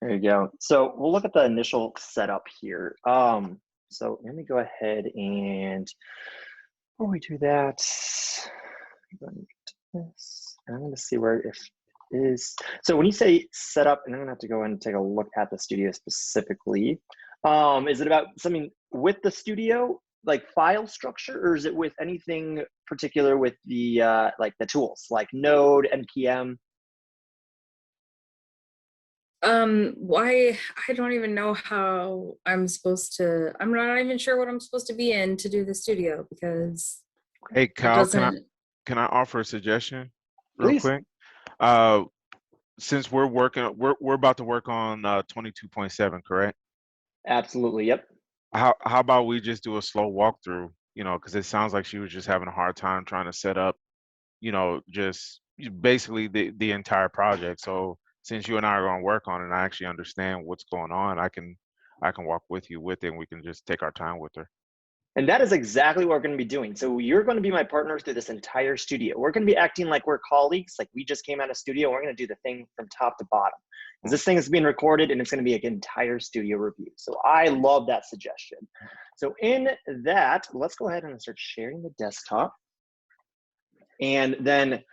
There you go. So we'll look at the initial setup here. So let me go ahead and before we do that, I'm going to see where if it is. So when you say setup, and I'm going to have to go and take a look at the studio specifically. Is it about something with the studio, like file structure, or is it with anything particular with the like the tools, like Node, NPM? Why I don't even know how I'm supposed to. I'm not even sure what I'm supposed to be in to do the studio because. Hey Kyle, can I offer a suggestion real Please. quick? Since we're about to work on 22.7, correct? Absolutely. Yep. How about we just do a slow walkthrough? You know, because it sounds like she was just having a hard time trying to set up, you know, just basically the entire project. So since you and I are going to work on it, and I actually understand what's going on, I can walk with you with it, and we can just take our time with her. And that is exactly what we're going to be doing. So you're going to be my partner through this entire studio. We're going to be acting like we're colleagues, like we just came out of studio. We're going to do the thing from top to bottom. Because this thing is being recorded and it's going to be an entire studio review. So I love that suggestion. So in that, let's go ahead and start sharing the desktop. And then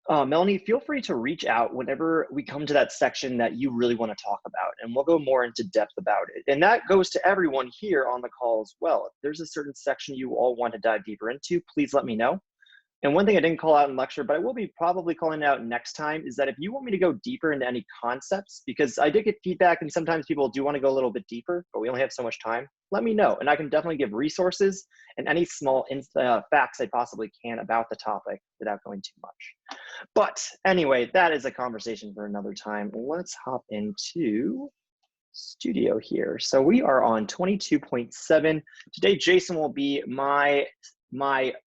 Melanie, feel free to reach out whenever we come to that section that you really want to talk about, and we'll go more into depth about it. And that goes to everyone here on the call as well. If there's a certain section you all want to dive deeper into, please let me know. And one thing I didn't call out in lecture, but I will be probably calling out next time, is that if you want me to go deeper into any concepts, because I did get feedback and sometimes people do want to go a little bit deeper, but we only have so much time, let me know. And I can definitely give resources and any small facts I possibly can about the topic without going too much. But anyway, that is a conversation for another time. Let's hop into Studio here. So we are on 22.7. Today, Jason will be my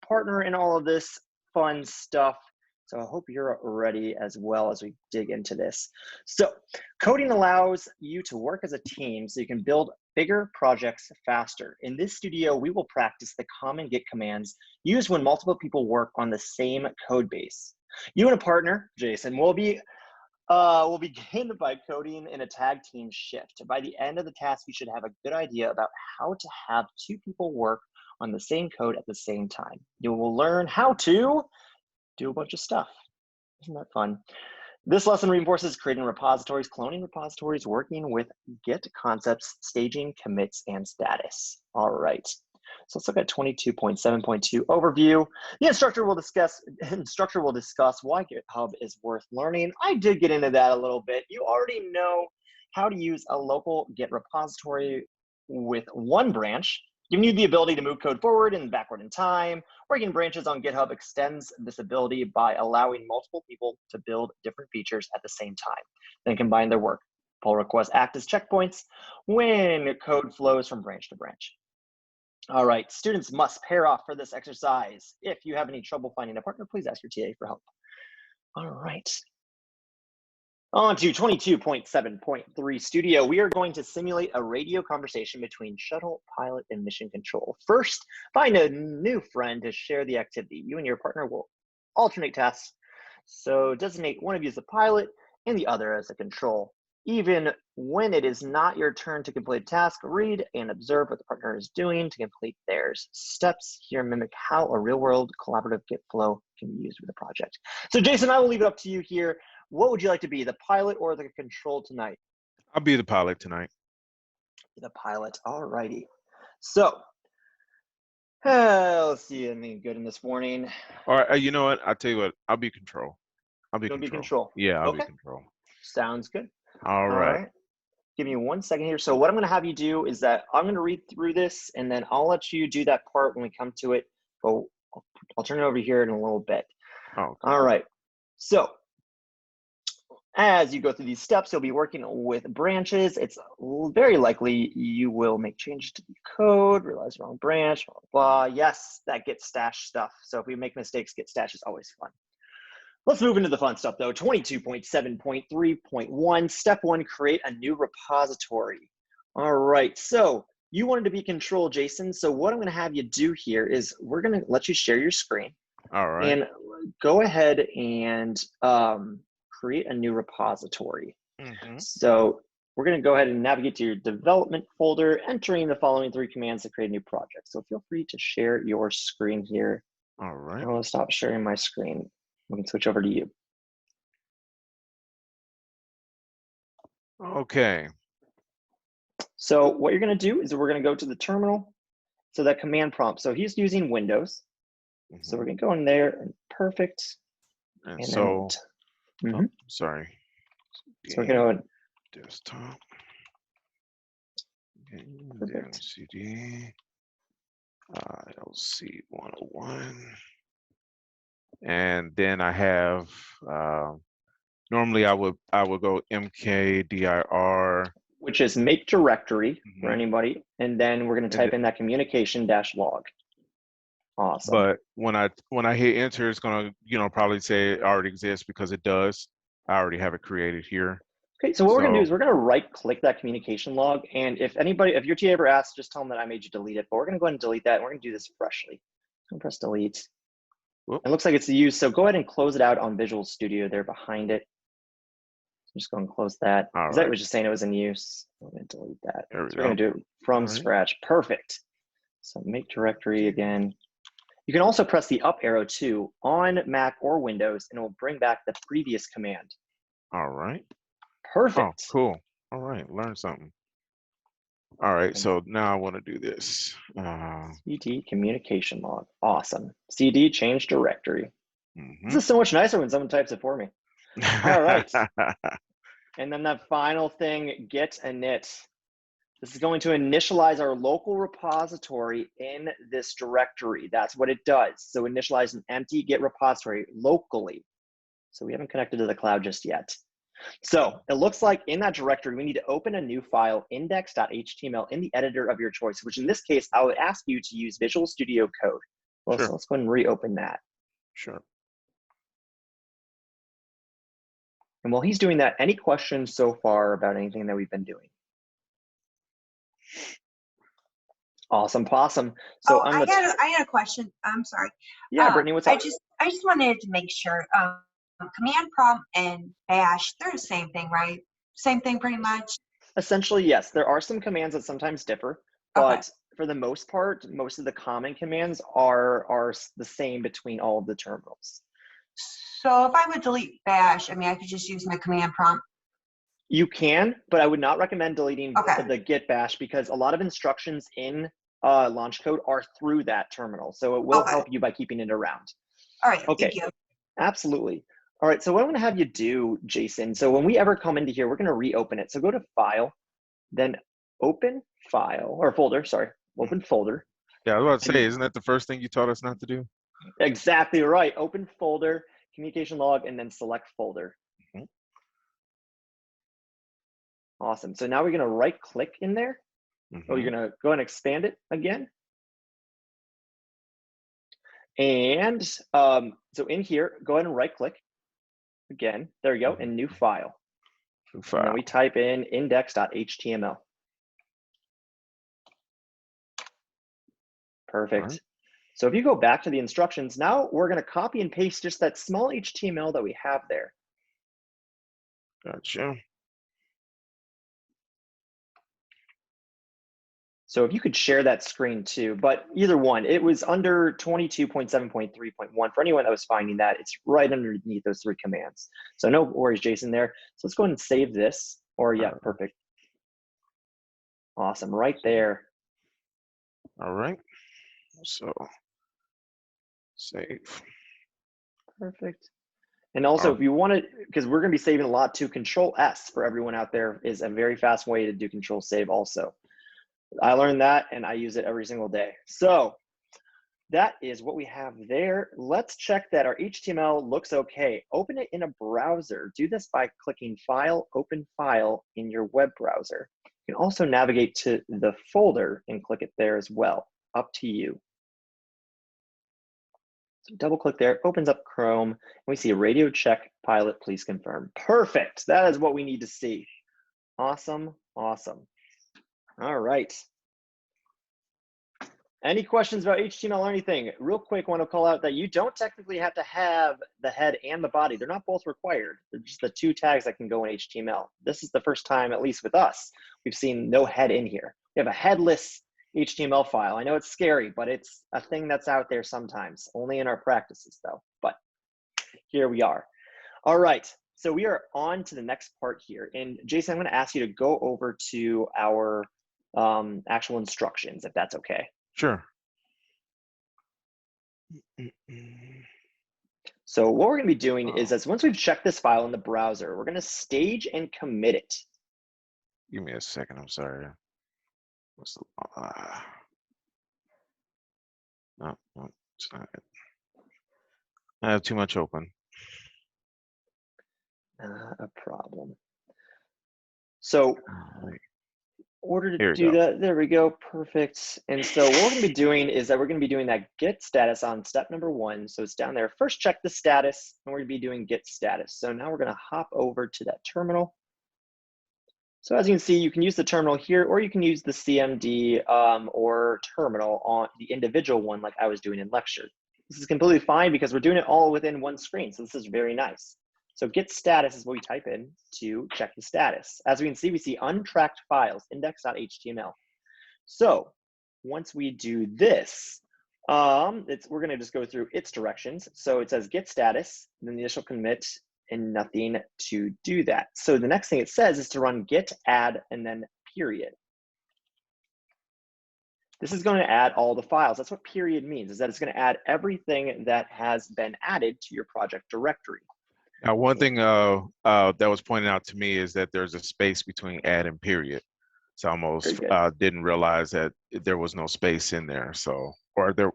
partner in all of this fun stuff. So I hope you're ready as well as we dig into this. So coding allows you to work as a team so you can build bigger projects faster. In this studio, we will practice the common Git commands used when multiple people work on the same code base. You and a partner, Jason, will begin by coding in a tag team shift. By the end of the task, you should have a good idea about how to have two people work on the same code at the same time. You will learn how to do a bunch of stuff. Isn't that fun? This lesson reinforces creating repositories, cloning repositories, working with Git concepts, staging, commits, and status. All right. So let's look at 22.7.2 overview. The instructor will discuss why GitHub is worth learning. I did get into that a little bit. You already know how to use a local Git repository with one branch, giving you the ability to move code forward and backward in time. Working branches on GitHub extends this ability by allowing multiple people to build different features at the same time, then combine their work. Pull requests act as checkpoints when code flows from branch to branch. All right, students must pair off for this exercise. If you have any trouble finding a partner, please ask your TA for help. All right. On to 22.7.3 Studio, we are going to simulate a radio conversation between Shuttle, Pilot, and Mission Control. First, find a new friend to share the activity. You and your partner will alternate tasks. So designate one of you as a pilot and the other as a control. Even when it is not your turn to complete a task, read and observe what the partner is doing to complete theirs. Steps here mimic how a real-world collaborative Git flow can be used with a project. So Jason, I will leave it up to you here. What would you like to be, the pilot or the control tonight? I'll be the pilot tonight. The pilot, all righty. So, let's see anything good in this morning. All right, you know what? I'll tell you what, I'll be control. I'll be control. Yeah, I'll be control. Sounds good. All right. Give me 1 second here. So what I'm gonna have you do is that I'm gonna read through this and then I'll let you do that part when we come to it. But I'll turn it over here in a little bit. Oh, okay. All right. So as you go through these steps, you'll be working with branches. It's very likely you will make changes to the code, realize the wrong branch, blah, blah, blah. Yes, that Git stash stuff. So if we make mistakes, Git stash is always fun. Let's move into the fun stuff though. 22.7.3.1, step 1, create a new repository. All right, so you wanted to be control, Jason. So what I'm gonna have you do here is we're gonna let you share your screen. All right. And go ahead and create a new repository. Mhm. So we're going to go ahead and navigate to your development folder, entering the following 3 commands to create a new project. So feel free to share your screen here. All right. I'll stop sharing my screen. We can switch over to you. Okay. So what you're going to do is we're going to go to the terminal. So that command prompt. So he's using Windows. So we're Mhm. going to go in there and perfect. And And so, then, oh, sorry. so we're going to go Desktop. Okay, then perfect. CD. LC 101. And then I have normally I would go mkdir. Which is make directory for Mhm. anybody. And then we're going to And type in that communication dash log. Awesome. but when I hit enter, it's gonna probably say it already exists because it does. I already have it created here. Okay, so what we're going to do So is we're going to right click that communication log. And if your TA ever asks, just tell them that I made you delete it. But we're going to go ahead and delete that. And we're going to do this freshly. I'm going to press delete. whoop, It looks like it's used. So go ahead and close it out on Visual Studio there behind it. Just go and close that. all Because that right, was just saying it was in use. I'm going to delete that. there we So we're going go. to do it from All right. scratch. Perfect. So make directory again. You can also press the up arrow too on Mac or Windows, and it will bring back the previous command. All right. Perfect. Oh, cool. All right, learn something. All right, so now I want to do this. CD communication log. Awesome. CD change directory. This Mhm. is so much nicer when someone types it for me. All right. And then that final thing, git init. This is going to initialize our local repository in this directory. That's what it does. So initialize an empty Git repository locally. So we haven't connected to the cloud just yet. So it looks like in that directory, we need to open a new file, index.html, in the editor of your choice, which in this case, I would ask you to use Visual Studio Code. Well, Sure. so let's go ahead and reopen that. Sure. And while he's doing that, any questions so far about anything that we've been doing? Awesome, possum. So I had a question. I'm sorry. Yeah, Brittany, what's up? I just wanted to make sure. Command prompt and bash, they're the same thing, right? Same thing, pretty much. Essentially, yes. There are some commands that sometimes differ, but for the most part, most of the common commands are the same between all of the terminals. So if I would delete bash, I mean, I could just use my command prompt. You can, but I would not recommend deleting Okay. the git bash because a lot of instructions in launch code are through that terminal. So it will help you by keeping it around. All right, Okay. thank you. Absolutely. All right, so what I'm gonna have you do, Jason, so when we ever come into here, we're gonna reopen it. So go to File, then Open File, or Folder, sorry, Open Folder. Yeah, I was about to say, isn't that the first thing you taught us not to do? Exactly right. Open Folder, Communication Log, and then select Folder. Mhm. Awesome. So now we're gonna right click in there. Oh, you're Mhm. gonna go and expand it again. And so in here, go ahead and right click again. There you go, and new file. New And file. then we type in index.html. Perfect. Right. So if you go back to the instructions, now we're going to copy and paste just that small HTML that we have there. Gotcha. So if you could share that screen too, but either one, it was under 22.7.3.1. For anyone that was finding that, it's right underneath those 3 commands. So no worries, Jason, there. So let's go ahead and save this, or yeah, perfect. Awesome, right there. All right. So save. Perfect. And also, if you want to, because we're going to be saving a lot too, Control S for everyone out there is a very fast way to do Control Save also. I learned that and I use it every single day. So that is what we have there. Let's check that our HTML looks okay. Open it in a browser. Do this by clicking File, Open File in your web browser. You can also navigate to the folder and click it there as well. Up to you. So double click there, opens up Chrome, and we see a radio check pilot, please confirm. Perfect. That is what we need to see. Awesome, awesome. All right. Any questions about HTML or anything? Real quick, want to call out that you don't technically have to have the head and the body. They're not both required. They're just the two tags that can go in HTML. This is the first time, at least with us, we've seen no head in here. We have a headless HTML file. I know it's scary, but it's a thing that's out there sometimes, only in our practices though, but here we are. All right, so we are on to the next part here. And Jason, I'm gonna ask you to go over to our actual instructions, if that's okay. Sure. So what we're going to be doing is, as once we've checked this file in the browser, we're going to stage and commit it. Give me a second. I'm sorry. What's the? No, it's not it. I have too much open. A problem. So in order to do that, there we go, perfect. And so what we're going to be doing is that we're going to be doing that Git status on step number 1. So it's down there. First, check the status, and we're going to be doing Git status. So now we're going to hop over to that terminal. So as you can see, you can use the terminal here, or you can use the CMD or terminal on the individual one like I was doing in lecture. This is completely fine because we're doing it all within one screen. So this is very nice. So Git status is what we type in to check the status. As we see untracked files, index.html. So once we do this, we're going to just go through its directions. So it says Git status, and then the initial commit, and nothing to do that. So the next thing it says is to run Git Add and then period. This is going to add all the files. That's what period means, is that it's going to add everything that has been added to your project directory. Now, one thing that was pointed out to me is that there's a space between add and period. So I almost didn't realize that there was no space in there. So, or there,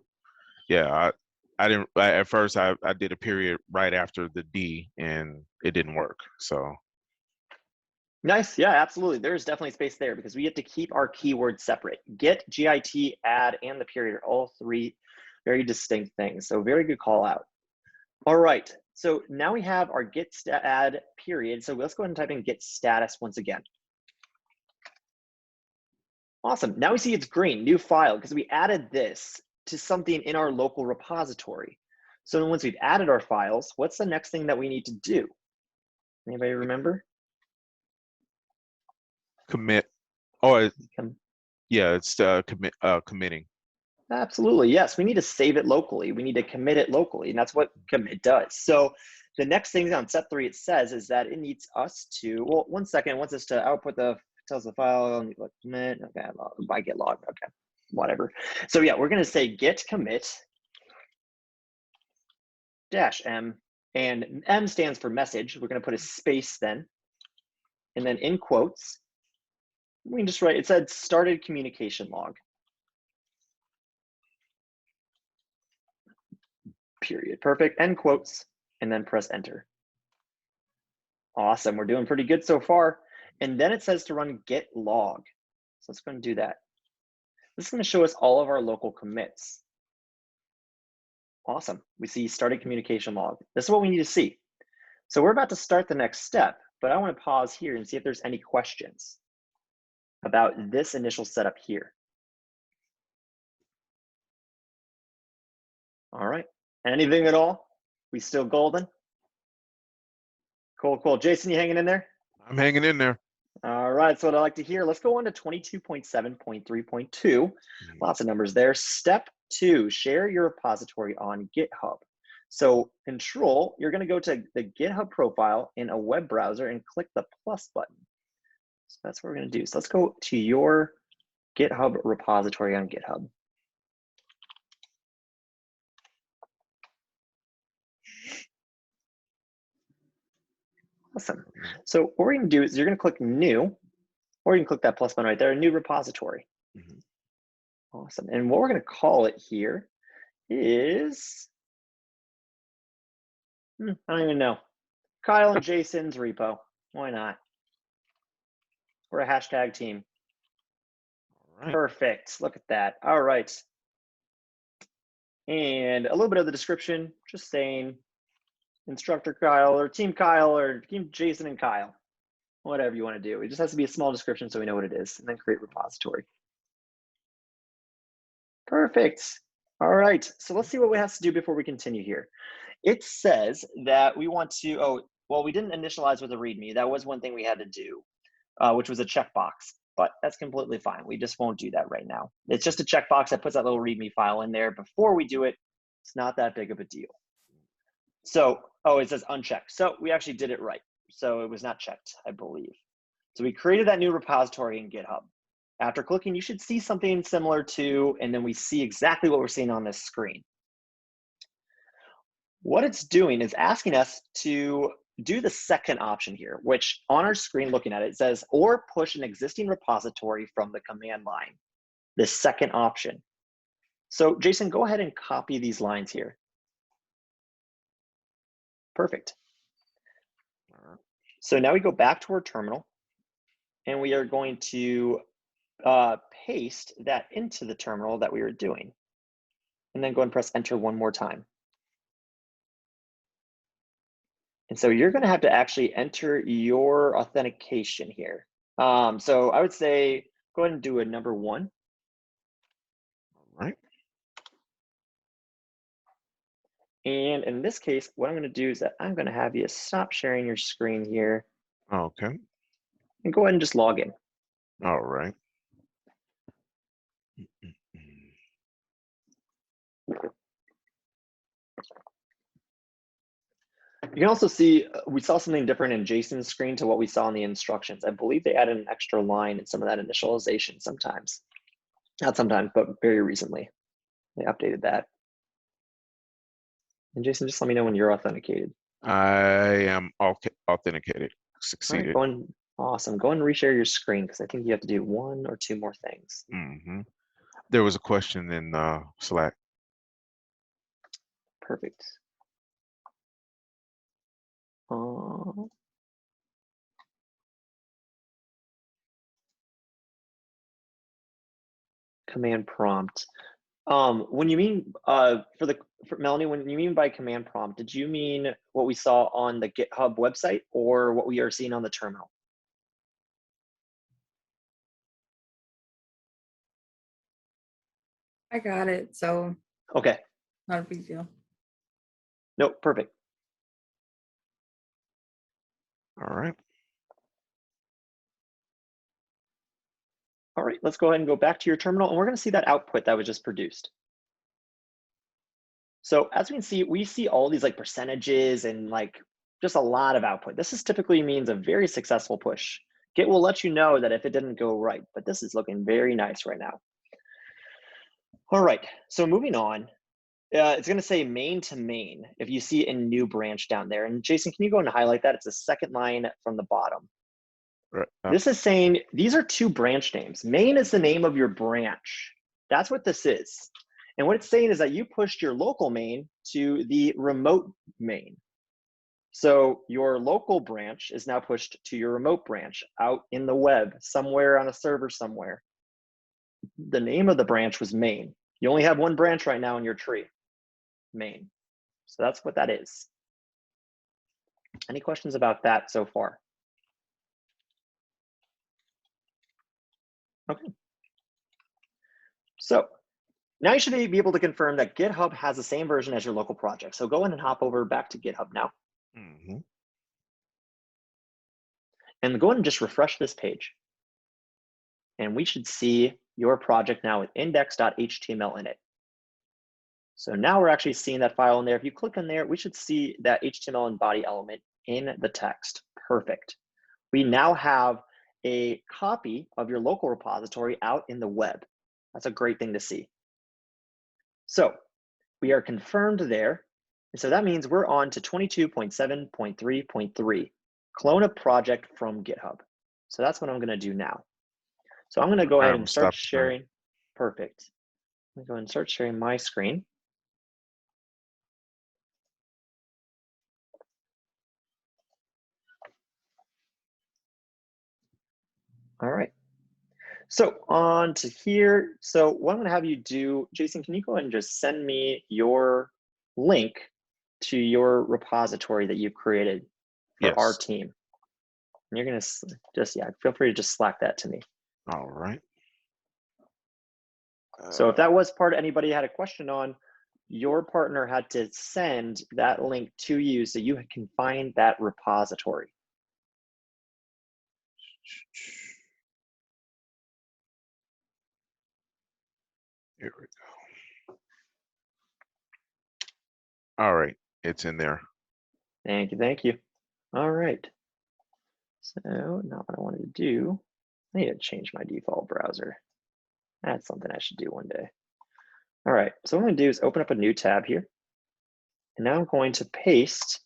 yeah, I didn't, at first I did a period right after the D and it didn't work, so. Nice, yeah, absolutely. There's definitely space there because we have to keep our keywords separate. Git, GIT, add, and the period are all three very distinct things. So very good call out. All right, so now we have our Git add period. So let's go ahead and type in Git status once again. Awesome, now we see it's green, new file, because we added this to something in our local repository. So once we've added our files, what's the next thing that we need to do? Anybody remember? Commit. Oh, yeah, it's committing. Absolutely, yes. We need to save it locally. We need to commit it locally, and that's what commit does. So the next thing on step 3 it says is that it needs us to, well, 1 second, it wants us to output tells the file, commit, okay, by git log, okay, whatever. So yeah, we're gonna say git commit -m, and M stands for message. We're gonna put a space then, and then in quotes, we can just write, it said started communication log. Period, perfect, end quotes, and then press enter. Awesome, we're doing pretty good so far. And then it says to run git log. So let's go and do that. This is going to show us all of our local commits. Awesome, we see started communication log. This is what we need to see. So we're about to start the next step, but I want to pause here and see if there's any questions about this initial setup here. All right, anything at all? We still golden? Cool, cool. Jason, you hanging in there? I'm hanging in there. All right, that's what I like to hear. Let's go on to 22.7.3.2. Lots of numbers there. Step 2, share your repository on GitHub. So control, you're gonna go to the GitHub profile in a web browser and click the plus button. So that's what we're gonna do. So let's go to your GitHub repository on GitHub. Awesome. So what we're gonna do is you're gonna click new, or you can click that plus button right there, a new repository. Awesome. And what we're gonna call it here is, I don't even know. Kyle and Jason's repo. Why not? We're a hashtag team. All right. Perfect. Look at that. All right. And a little bit of the description, just saying instructor Kyle or team Jason and Kyle, whatever you want to do. It just has to be a small description so we know what it is, and then create repository. Perfect. All right, so let's see what we have to do before we continue here. It says that we want to, oh, well, we didn't initialize with a README. That was one thing we had to do, which was a checkbox, but that's completely fine. We just won't do that right now. It's just a checkbox that puts that little README file in there before we do it. It's not that big of a deal. So, oh, it says unchecked. So we actually did it right. So it was not checked, I believe. So we created that new repository in GitHub. After clicking, you should see something similar to, and then we see exactly what we're seeing on this screen. What it's doing is asking us to do the second option here, which on our screen looking at it, it says, or push an existing repository from the command line, this second option. So Jason, go ahead and copy these lines here. Perfect. So now we go back to our terminal and we are going to paste that into the terminal that we were doing. And then go and press enter one more time. And so you're gonna have to actually enter your authentication here. So I would say, go ahead and do a number 1. All right. And in this case, what I'm gonna do is that I'm gonna have you stop sharing your screen here. Okay. And go ahead and just log in. All right. You can also see, we saw something different in Jason's screen to what we saw in the instructions. I believe they added an extra line in some of that initialization sometimes. Not sometimes, but very recently. They updated that. And Jason, just let me know when you're authenticated. I am authenticated. All Succeeded. right, awesome. Go and reshare your screen because I think you have to do 1 or 2 more things. There was a question in Slack. Perfect. Command prompt. When you mean for Melanie, when you mean by command prompt, did you mean what we saw on the GitHub website or what we are seeing on the terminal? I got it. So Okay. not a big deal. Nope. Perfect. All right. All right, let's go ahead and go back to your terminal and we're going to see that output that was just produced. So as we can see, we see all these like percentages and like just a lot of output. This is typically means a very successful push. Git will let you know that if it didn't go right, but this is looking very nice right now. All right, so moving on, it's going to say main to main if you see a new branch down there. And Jason, can you go and highlight that? It's the second line from the bottom. Right. This is saying these are 2 branch names. Main is the name of your branch. That's what this is. And what it's saying is that you pushed your local main to the remote main. So your local branch is now pushed to your remote branch out in the web, somewhere on a server somewhere. The name of the branch was main. You only have 1 branch right now in your tree, main. So that's what that is. Any questions about that so far? Okay. So now you should be able to confirm that GitHub has the same version as your local project. So go in and hop over back to GitHub now. And go ahead and just refresh this page. And we should see your project now with index.html in it. So now we're actually seeing that file in there. If you click on there, we should see that HTML and body element in the text. Perfect. We now have a copy of your local repository out in the web. That's a great thing to see. So we are confirmed there. And so that means we're on to 22.7.3.3, clone a project from GitHub. So that's what I'm going to do now. So I'm going to go ahead and start sharing. Perfect. I'm going to go ahead and start sharing my screen. All right. So on to here. So what I'm going to have you do, Jason, can you go ahead and just send me your link to your repository that you've created for our team? And you're going to just, yeah, feel free to just Slack that to me. All right. So if that was part anybody had a question on, your partner had to send that link to you so you can find that repository. Here we go. All right, it's in there. Thank you, thank you. All right. So now what I wanted to do, I need to change my default browser. That's something I should do one day. All right, so what I'm gonna do is open up a new tab here. And now I'm going to paste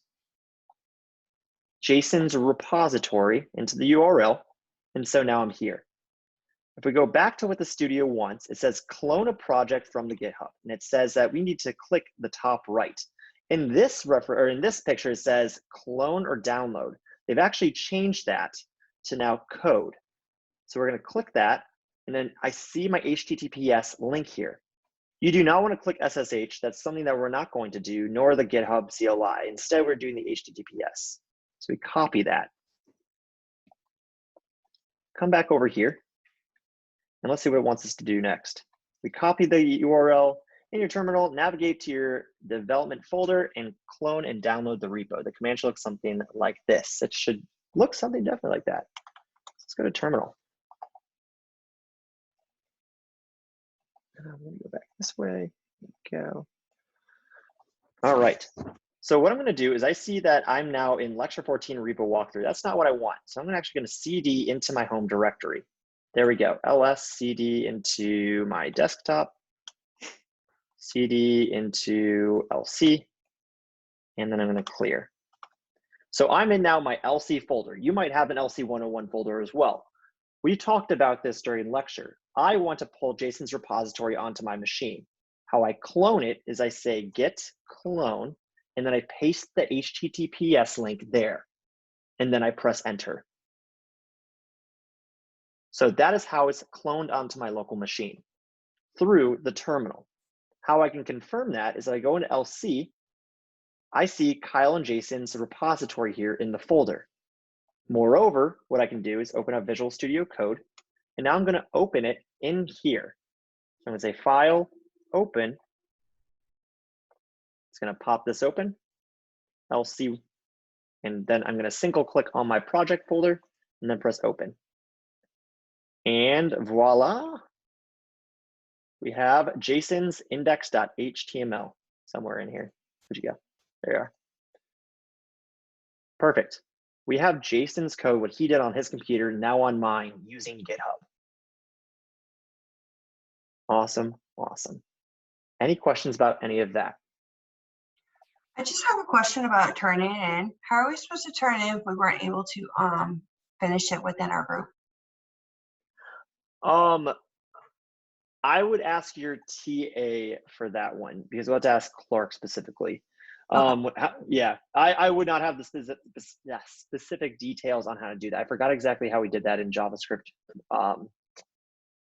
Jason's repository into the URL. And so now I'm here. If we go back to what the studio wants, it says clone a project from the GitHub. And it says that we need to click the top right. In this picture, it says clone or download. They've actually changed that to now code. So we're gonna click that. And then I see my HTTPS link here. You do not want to click SSH. That's something that we're not going to do, nor the GitHub CLI. Instead, we're doing the HTTPS. So we copy that. Come back over here. And let's see what it wants us to do next. We copy the URL in your terminal, navigate to your development folder, and clone and download the repo. The command should look something like this. It should look something definitely like that. Let's go to terminal. I'm going to go back this way. Go. All right. So what I'm going to do is I see that I'm now in lecture 14 repo walkthrough. That's not what I want. So I'm actually going to CD into my home directory. There we go. ls cd into my desktop, cd into lc, and then I'm going to clear. So I'm in now my lc folder. You might have an lc 101 folder as well. We talked about this during lecture. I want to pull Jason's repository onto my machine. How I clone it is I say git clone, and then I paste the HTTPS link there, and then I press enter. So that is how it's cloned onto my local machine through the terminal. How I can confirm that is that I go into LC, I see Kyle and Jason's repository here in the folder. Moreover, what I can do is open up Visual Studio Code, and now I'm going to open it in here. So I'm going to say File, Open. It's going to pop this open, LC, and then I'm going to single click on my project folder and then press Open. And voila, we have Jason's index.html somewhere in here. Where'd you go? There you are. Perfect. We have Jason's code, what he did on his computer, now on mine using GitHub. Awesome, awesome. Any questions about any of that? I just have a question about turning it in. How are we supposed to turn it in if we weren't able to finish it within our group? I would ask your TA for that one because we'll have to ask Clark specifically. Okay. Yeah, I would not have the specific details on how to do that. I forgot exactly how we did that in JavaScript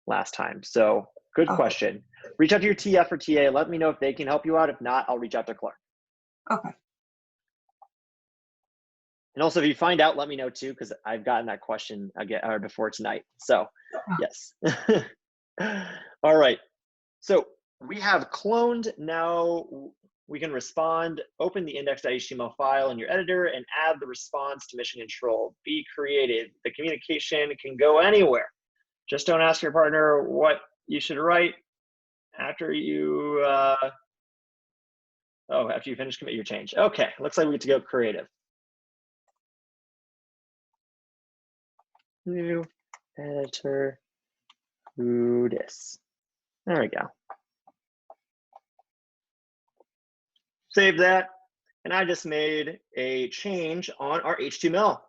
last time. So good question. Reach out to your TF or TA. Let me know if they can help you out. If not, I'll reach out to Clark. Okay. And also, if you find out, let me know too, because I've gotten that question again or before tonight. So yes. All right. So we have cloned. Now we can respond, open the index.html file in your editor and add the response to mission control. Be creative. The communication can go anywhere. Just don't ask your partner what you should write after you, after you finish commit your change. Okay, looks like we get to go creative. New editor, who dis. There we go. Save that, and I just made a change on our HTML.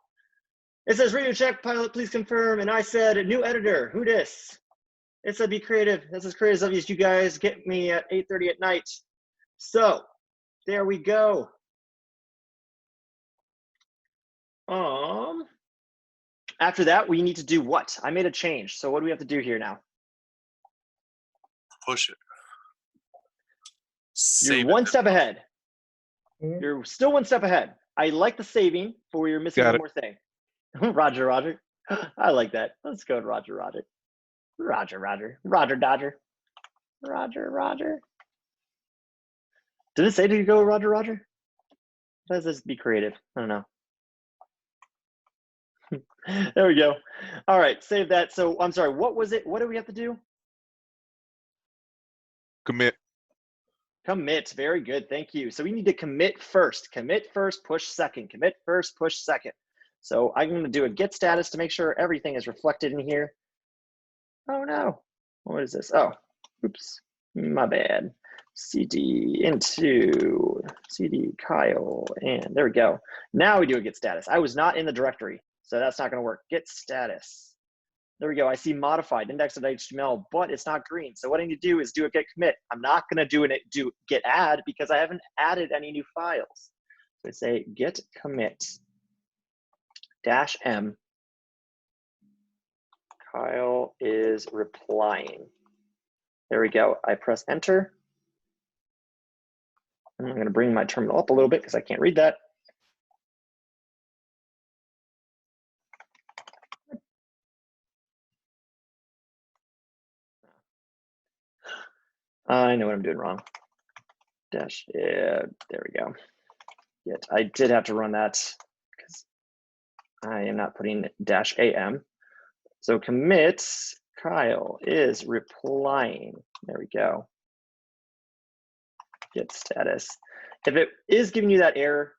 It says radio check pilot, please confirm, and I said new editor, who dis. It said be creative. That's as creative as you guys get me at 8:30 at night. So there we go. After that, we need to do what? I made a change. So what do we have to do here now? Push it. You're one step ahead. You're still one step ahead. I like the saving, but we're missing one more thing. Roger, Roger. I like that. Let's go, Roger, Roger. Roger, Roger. Roger, Dodger. Roger. Did it say to go Roger? Let's just be creative. I don't know. There we go. All right, save that. So I'm sorry, what was it? What do we have to do? Commit. Commit, very good, thank you. So we need to commit first, push second, commit first, push second. So I'm gonna do a git status to make sure everything is reflected in here. Oh no, what is this? Oh, oops, my bad. CD into CD Kyle, and there we go. Now we do a git status. I was not in the directory, so that's not gonna work. Git status. There we go. I see modified index.html, but it's not green. So what I need to do is do a git commit. I'm not going to do git add because I haven't added any new files. So I say git commit -m. Kyle is replying. There we go. I press enter. And I'm going to bring my terminal up a little bit because I can't read that. I know what I'm doing wrong. Dash, yeah, there we go. Yet I did have to run that because I am not putting -am. So commit Kyle is replying. There we go. Git status. If it is giving you that error,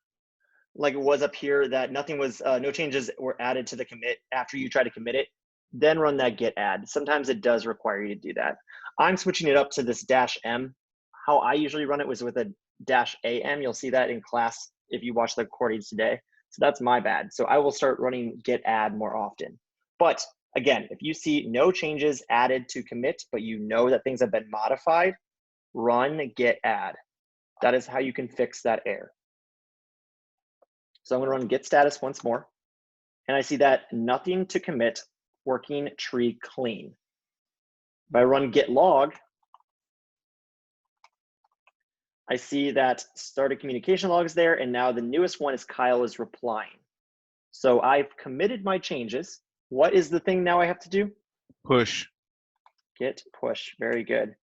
like it was up here, that nothing was, no changes were added to the commit after you try to commit it, then run that git add. Sometimes it does require you to do that. I'm switching it up to this -m. How I usually run it was with a -am. You'll see that in class if you watch the recordings today. So that's my bad. So I will start running git add more often. But again, if you see no changes added to commit, but you know that things have been modified, run git add. That is how you can fix that error. So I'm going to run git status once more. And I see that nothing to commit, working tree clean. If I run git log, I see that started communication log is there, and now the newest one is Kyle is replying. So I've committed my changes. What is the thing now I have to do? Push. Git push, very good.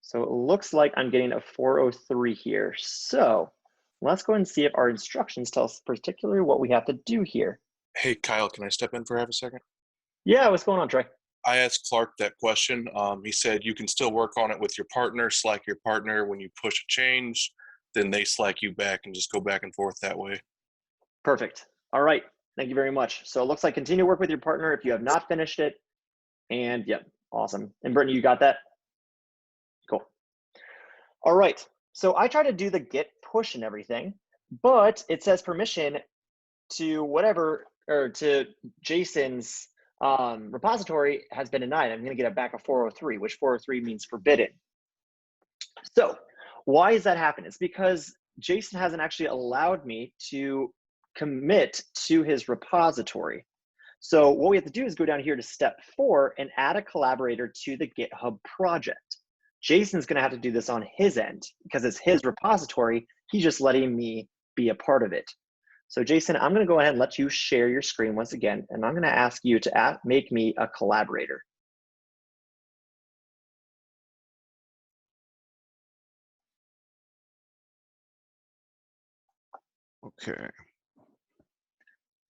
So it looks like I'm getting a 403 here. So let's go ahead and see if our instructions tell us particularly what we have to do here. Hey, Kyle, can I step in for half a second? Yeah, what's going on, Trey? I asked Clark that question. He said you can still work on it with your partner, Slack your partner. When you push a change, then they Slack you back and just go back and forth that way. Perfect. All right. Thank you very much. So it looks like continue to work with your partner if you have not finished it. And yep, awesome. And Brittany, you got that? Cool. All right. So I try to do the git push and everything, but it says permission to whatever, or to Jason's repository has been denied. I'm going to get a back of 403, which 403 means forbidden. So why is that happening? It's because Jason hasn't actually allowed me to commit to his repository. So what we have to do is go down here to step 4 and add a collaborator to the GitHub project. Jason's going to have to do this on his end because it's his repository. He's just letting me be a part of it. So Jason, I'm going to go ahead and let you share your screen once again, and I'm going to ask you to make me a collaborator. Okay.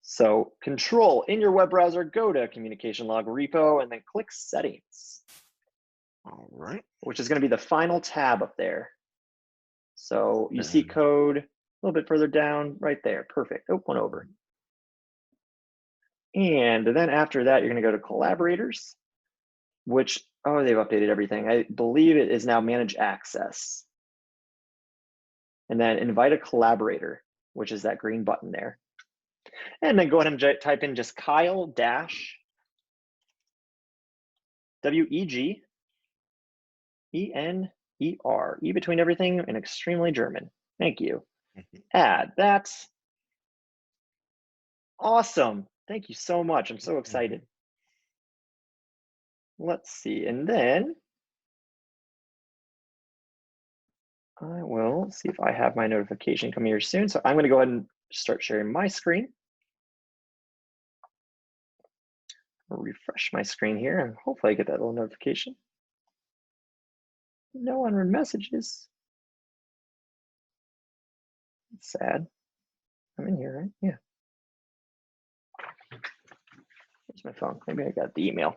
So control in your web browser, go to communication log repo, and then click settings. All right. Which is going to be the final tab up there. So you see code a little bit further down, right there. Perfect. Oh, one over. And then after that, you're going to go to collaborators, which, oh, they've updated everything. I believe it is now manage access. And then invite a collaborator, which is that green button there. And then go ahead and type in just Kyle dash WEGENER, E between everything and extremely German. Thank you. Add. That's awesome. Thank you so much. I'm so excited. Let's see. And then I will see if I have my notification coming here soon. So I'm going to go ahead and start sharing my screen. I'll refresh my screen here and hopefully I get that little notification. No unread messages. It's sad. I'm in here, right? Yeah. Here's my phone. Maybe I got the email.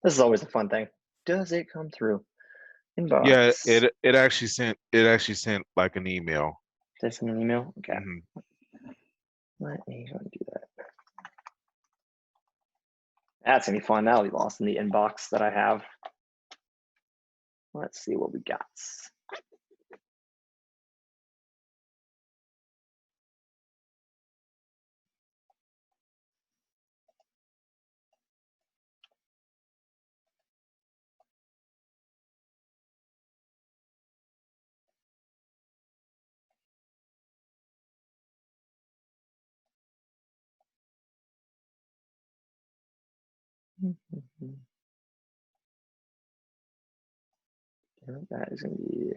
This is always a fun thing. Does it come through? Inbox. Yeah, it actually sent like an email. Did it send an email? Okay. Mm-hmm. Let me go and do that. That's gonna be fun. That'll be lost in the inbox that I have. Let's see what we got. That is gonna be.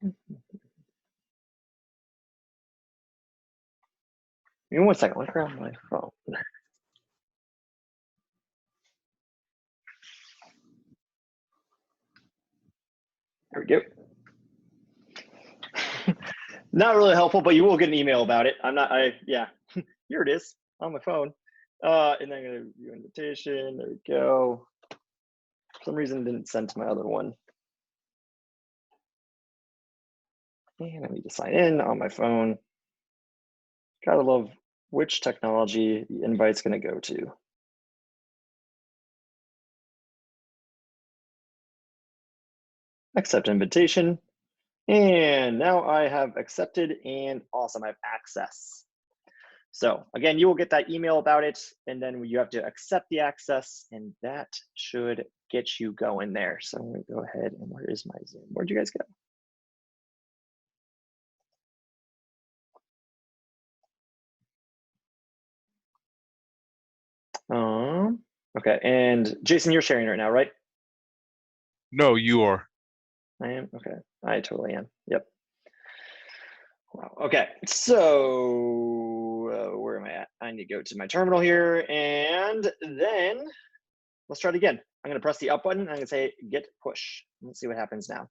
Give me 1 second. Let me grab my phone. There we go. Not really helpful, but you will get an email about it. Yeah, here it is on my phone. And then I'm gonna view invitation. There we go. For some reason, it didn't send to my other one. And I need to sign in on my phone. Gotta love which technology the invite's gonna go to. Accept invitation. And now I have accepted and awesome, I have access. So again, you will get that email about it and then you have to accept the access and that should get you going there. So I'm gonna go ahead and where is my Zoom? Where'd you guys go? Okay, and Jason, you're sharing right now, right? No, you are. I am, okay, I totally am, yep. Wow. Okay, so where am I at? I need to go to my terminal here and then let's try it again. I'm gonna press the up button and I'm gonna say git push. Let's see what happens now.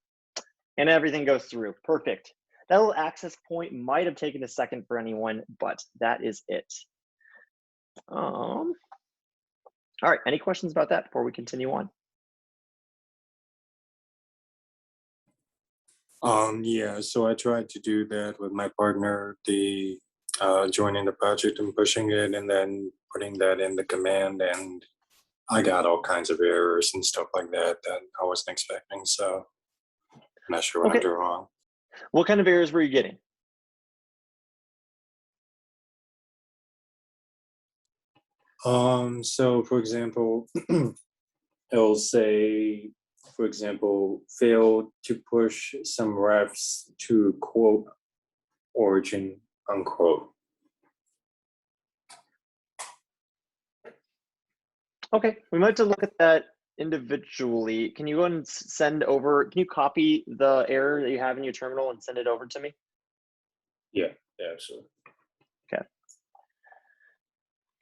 And everything goes through, perfect. That little access point might have taken a second for anyone, but that is it. All right, any questions about that before we continue on? Yeah, so I tried to do that with my partner, the joining the project and pushing it and then putting that in the command, and I got all kinds of errors and stuff like that that I wasn't expecting, so I'm not sure what I'm doing wrong. What kind of errors were you getting? So for example, it'll say, for example, failed to push some refs to quote origin unquote. Okay, we might have to look at that individually. Can you go and send over, can you copy the error that you have in your terminal and send it over to me? Yeah, absolutely. Okay.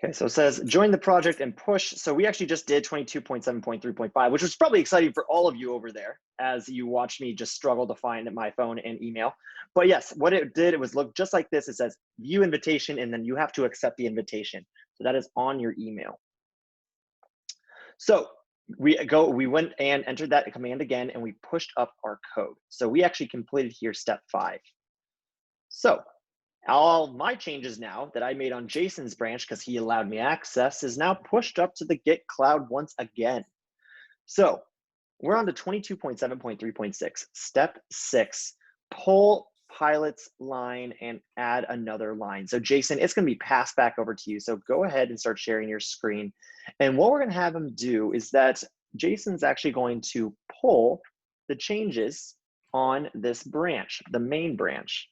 Okay, so it says join the project and push. So we actually just did 22.7.3.5, which was probably exciting for all of you over there as you watched me just struggle to find my phone and email. But yes, what it did, it was look just like this. It says view invitation, and then you have to accept the invitation. So that is on your email. So we went and entered that command again, and we pushed up our code. So we actually completed here step 5. So all my changes now that I made on Jason's branch, because he allowed me access, is now pushed up to the Git cloud once again. So we're on to 22.7.3.6. Step 6, pull pilot's line and add another line. So Jason, it's going to be passed back over to you. So go ahead and start sharing your screen. And what we're going to have him do is that Jason's actually going to pull the changes on this branch, the main branch.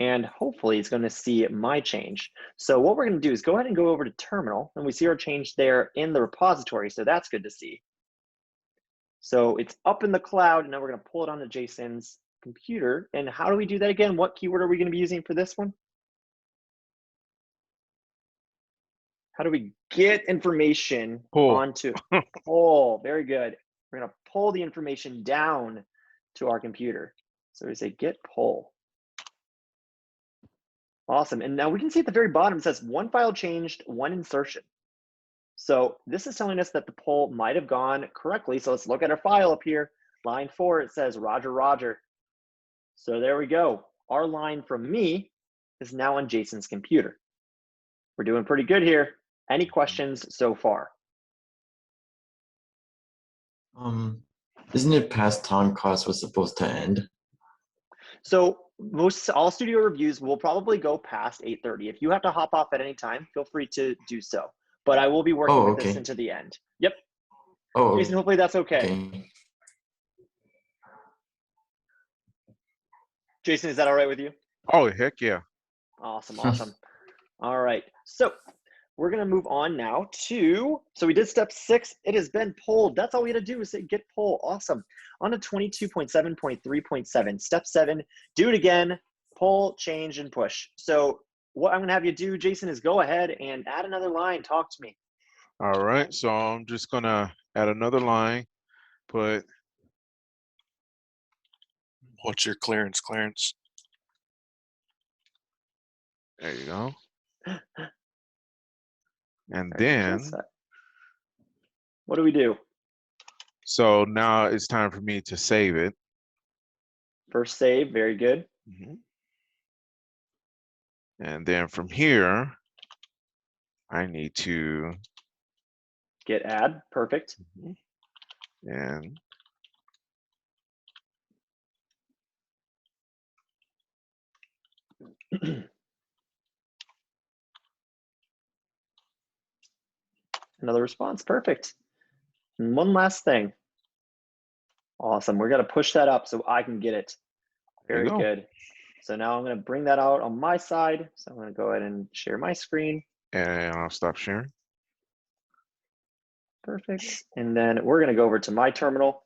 And hopefully it's going to see my change. So what we're going to do is go ahead and go over to terminal, and we see our change there in the repository. So that's good to see. So it's up in the cloud, and now we're going to pull it onto Jason's computer. And how do we do that again? What keyword are we going to be using for this one? How do we get information Pull. onto pull? Very good. We're going to pull the information down to our computer. So we say git pull. Awesome. And now we can see at the very bottom, it says one file changed, one insertion. So this is telling us that the pull might have gone correctly. So let's look at our file up here. Line 4, it says Roger, Roger. So there we go. Our line from me is now on Jason's computer. We're doing pretty good here. Any questions so far? Isn't it past time class was supposed to end? So all studio reviews will probably go past 8:30. If you have to hop off at any time, feel free to do so. But I will be working with this into the end. Yep. Oh, Jason, hopefully that's okay. okay. Jason, is that all right with you? Oh, heck yeah. Awesome, awesome. All right, so we're gonna move on now to, so we did step 6, it has been pulled. That's all we had to do is say git pull, awesome. On to 22.7.3.7, step 7, do it again, pull, change, and push. So what I'm gonna have you do, Jason, is go ahead and add another line, talk to me. All right, so I'm just gonna add another line, put. What's your clearance, Clarence? There you go. And then, what do we do? so now it's time for me to save it. First save, very good. And then from here, I need to Git add, perfect. And another response, perfect. And one last thing. Awesome, we're gonna push that up so I can get it. Very good. So now I'm gonna bring that out on my side. So I'm gonna go ahead and share my screen. And I'll stop sharing. Perfect. And then we're gonna go over to my terminal.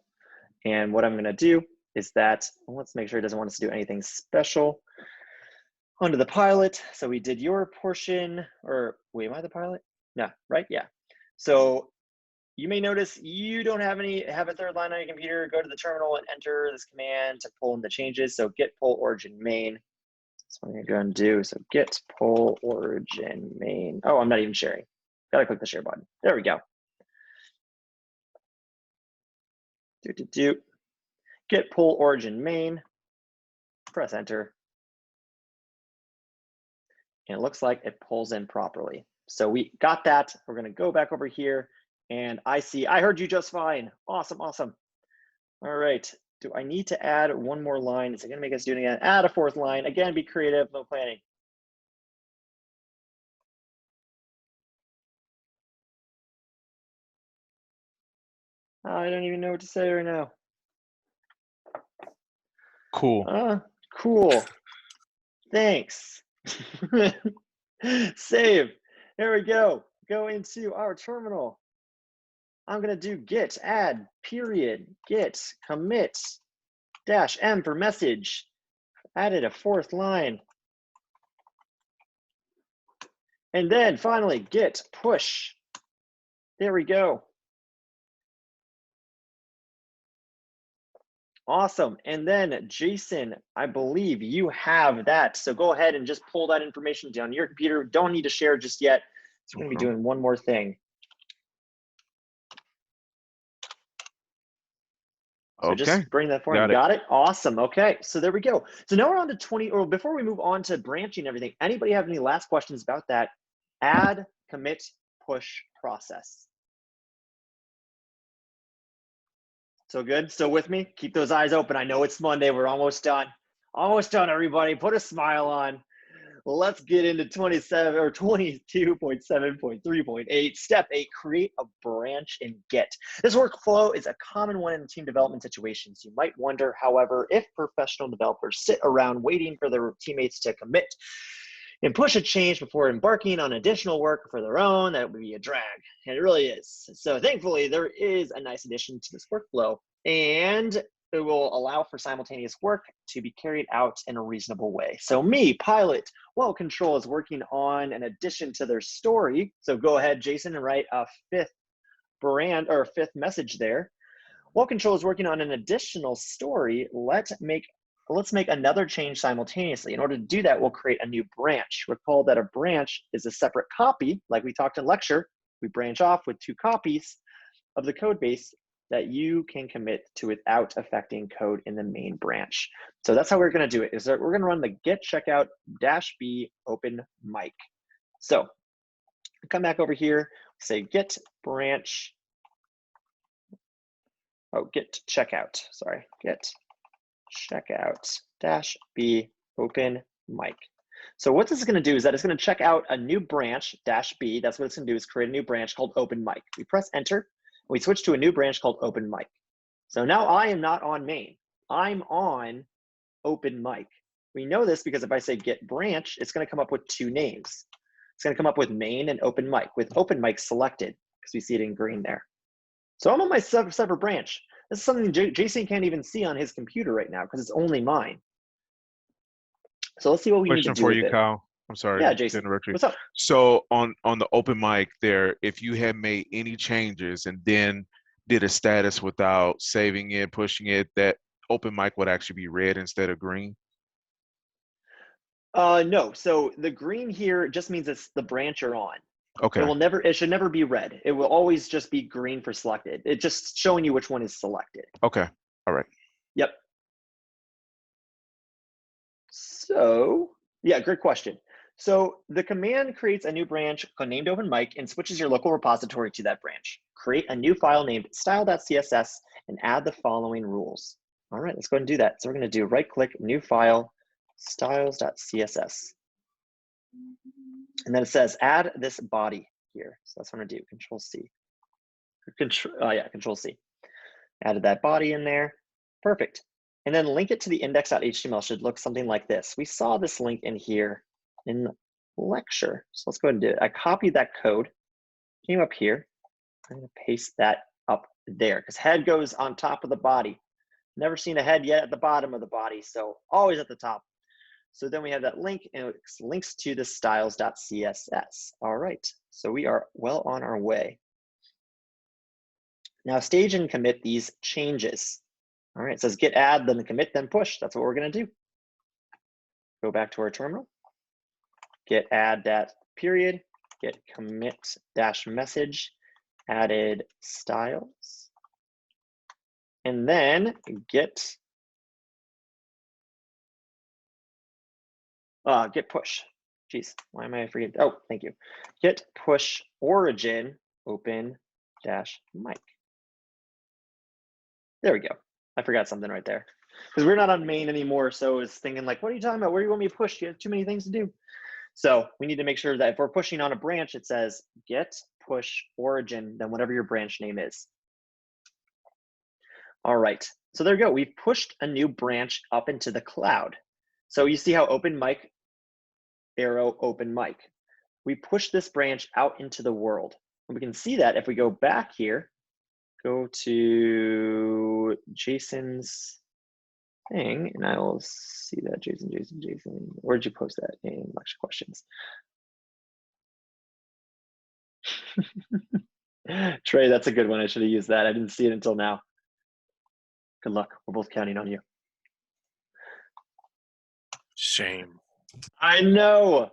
And what I'm gonna do is that, well, let's make sure it doesn't want us to do anything special. Onto the pilot. So we did your portion, or wait, am I the pilot? No, right? Yeah. So you may notice you don't have a third line on your computer. Go to the terminal and enter this command to pull in the changes. So git pull origin main. That's what I'm gonna go and do. So git pull origin main. Oh, I'm not even sharing. Gotta click the share button. There we go. Git pull origin main. Press enter. And it looks like it pulls in properly. So we got that. We're gonna go back over here and I heard you just fine. Awesome, awesome. All right, do I need to add one more line? Is it gonna make us do it again? Add a 4th line. Again, be creative, no planning. I don't even know what to say right now. Cool. Cool. Thanks. Save. There we go. Go into our terminal. I'm going to do git add period git commit -m for message. Added a 4th line. And then finally git push. There we go. Awesome. And then Jason, I believe you have that. So go ahead and just pull that information down your computer. Don't need to share just yet. So we're going to be doing one more thing. So just bring that forward. Got it? Awesome. Okay. So there we go. So now we're on to 20, or before we move on to branching and everything, anybody have any last questions about that add, commit, push process? So good? Still with me? Keep those eyes open. I know it's Monday. We're almost done. Almost done, everybody. Put a smile on. Let's get into 27 or 22.7.3.8. Step 8, create a branch in Git. This workflow is a common one in team development situations. You might wonder, however, if professional developers sit around waiting for their teammates to commit and push a change before embarking on additional work for their own, that would be a drag. And it really is. So thankfully, there is a nice addition to this workflow. And it will allow for simultaneous work to be carried out in a reasonable way. So me, pilot, while control is working on an addition to their story. So go ahead, Jason, and write a fifth message there. While control is working on an additional story, let's make another change simultaneously. In order to do that, we'll create a new branch. Recall that a branch is a separate copy, like we talked in lecture. We branch off with 2 copies of the code base that you can commit to without affecting code in the main branch. So that's how we're going to do it, is that we're going to run the git checkout -b open mic. So come back over here, say git branch, git checkout, sorry, git checkout -b open mic. So what this is going to do is that it's going to check out a new branch -b. That's what it's going to do, is create a new branch called open mic. We press enter. We switch to a new branch called open mic. So now I am not on main. I'm on open mic. We know this because if I say git branch, it's going to come up with 2 names. It's going to come up with main and open mic, with open mic selected because we see it in green there. So I'm on my separate branch. This is something Jason can't even see on his computer right now because it's only mine. So let's see what we need to do. Question for with you, it. Kyle. I'm sorry. Yeah, Jason. What's up? So on the open mic there, if you had made any changes and then did a status without saving it, pushing it, that open mic would actually be red instead of green? No. So the green here just means it's the branch you're on. Okay. It should never be red. It will always just be green for selected. It's just showing you which one is selected. Okay. All right. Yep. So yeah, great question. So the command creates a new branch named open mic and switches your local repository to that branch. Create a new file named style.css and add the following rules. All right, let's go ahead and do that. So we're going to do right click, new file, styles.css. And then it says add this body here. So that's what I'm going to do, Control C. Control C. Added that body in there. Perfect. And then link it to the index.html should look something like this. We saw this link in here in lecture. So let's go ahead and do it. I copied that code, came up here. I'm going to paste that up there because head goes on top of the body. Never seen a head yet at the bottom of the body, so always at the top. So then we have that link, and it links to the styles.css. All right, so we are well on our way. Now stage and commit these changes. All right, it says git add, then commit, then push. That's what we're going to do. Go back to our terminal. Git add that period, git commit dash message, added styles, and then git push. Geez, why am I forgetting? Oh, thank you. Git push origin open dash mic. There we go. I forgot something right there because we're not on main anymore. So it's thinking like, what are you talking about? Where do you want me to push? You have too many things to do. So we need to make sure that if we're pushing on a branch, it says git push origin, then whatever your branch name is. All right, so there we go. We've pushed a new branch up into the cloud. So you see how open mic, arrow, open mic. We push this branch out into the world. And we can see that if we go back here, go to Jason's thing, and I will see that Jason. Where did you post that in lecture questions? Trey, that's a good one. I should have used that. I didn't see it until now. Good luck. We're both counting on you. Shame. I know.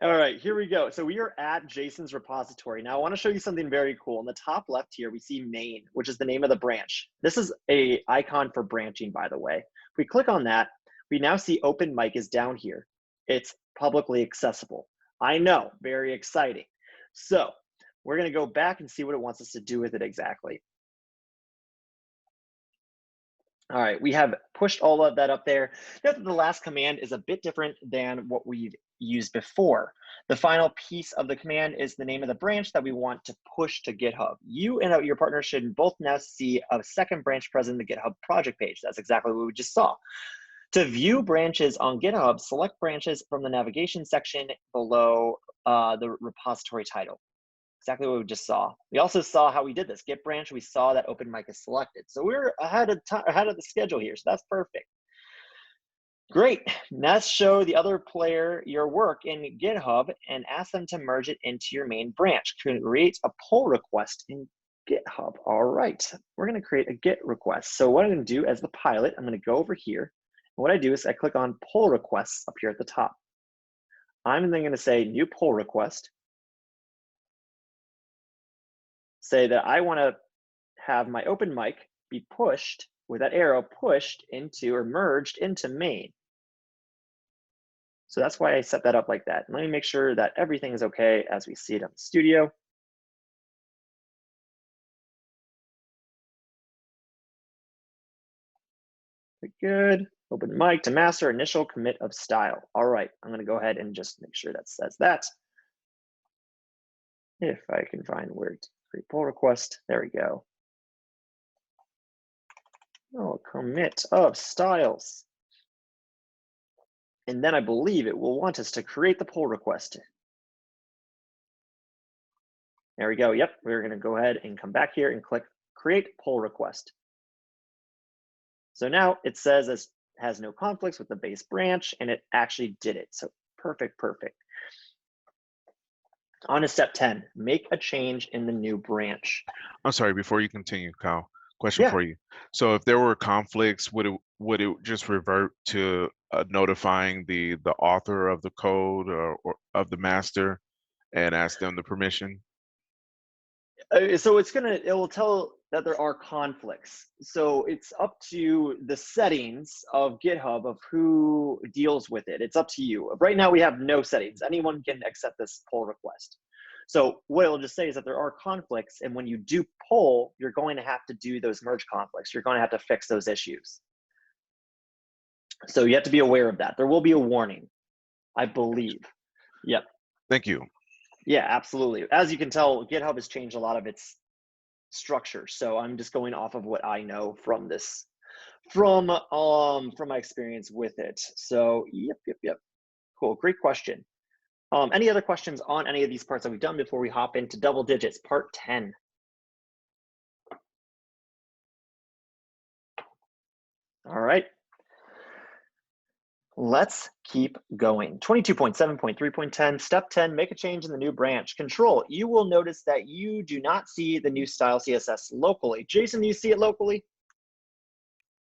All right, here we go. So we are at Jason's repository. Now I want to show you something very cool. On the top left here, we see main, which is the name of the branch. This is an icon for branching, by the way. If we click on that, we now see open mic is down here. It's publicly accessible. I know, very exciting. So we're going to go back and see what it wants us to do with it exactly. All right, we have pushed all of that up there. Note that the last command is a bit different than what we've used before. The final piece of the command is the name of the branch that we want to push to GitHub. You and your partner should both now see a second branch present in the GitHub project page. That's exactly what we just saw. To view branches on GitHub, select branches from the navigation section below the repository title. Exactly what we just saw. We also saw how we did this. Git branch, we saw that open mic is selected. So we're ahead of the schedule here. So that's perfect. Great. Let's show the other player your work in GitHub and ask them to merge it into your main branch. Create a pull request in GitHub. All right. We're going to create a Git request. So what I'm going to do as the pilot, I'm going to go over here. And what I do is I click on pull requests up here at the top. I'm then going to say new pull request. Say that I want to have my open mic be pushed with that arrow pushed into or merged into main. So that's why I set that up like that. And let me make sure that everything is okay as we see it on the studio. Good. Open mic to master initial commit of style. All right, I'm going to go ahead and just make sure that says that. If I can find where to create pull request, there we go. Oh, commit of styles. And then I believe it will want us to create the pull request. There we go. Yep, we're going to go ahead and come back here and click create pull request. So now it says it has no conflicts with the base branch, and it actually did it. So perfect, perfect. On to step 10, make a change in the new branch. I'm sorry, before you continue, Kyle, question for you. So if there were conflicts, would it just revert to notifying the author of the code or of the master and ask them the permission? So it will tell that there are conflicts. So it's up to the settings of GitHub of who deals with it. It's up to you. Right now we have no settings. Anyone can accept this pull request. So what it'll just say is that there are conflicts, and when you do pull, you're going to have to do those merge conflicts. You're going to have to fix those issues. So you have to be aware of that. There will be a warning, I believe. Yep. Thank you. Yeah, absolutely. As you can tell, GitHub has changed a lot of its structure. So I'm just going off of what I know from this, from my experience with it. So yep. Cool, great question. Any other questions on any of these parts that we've done before we hop into double digits, part 10? All right. Let's keep going. 22.7.3.10, step 10, make a change in the new branch. Control, you will notice that you do not see the new style CSS locally. Jason, do you see it locally?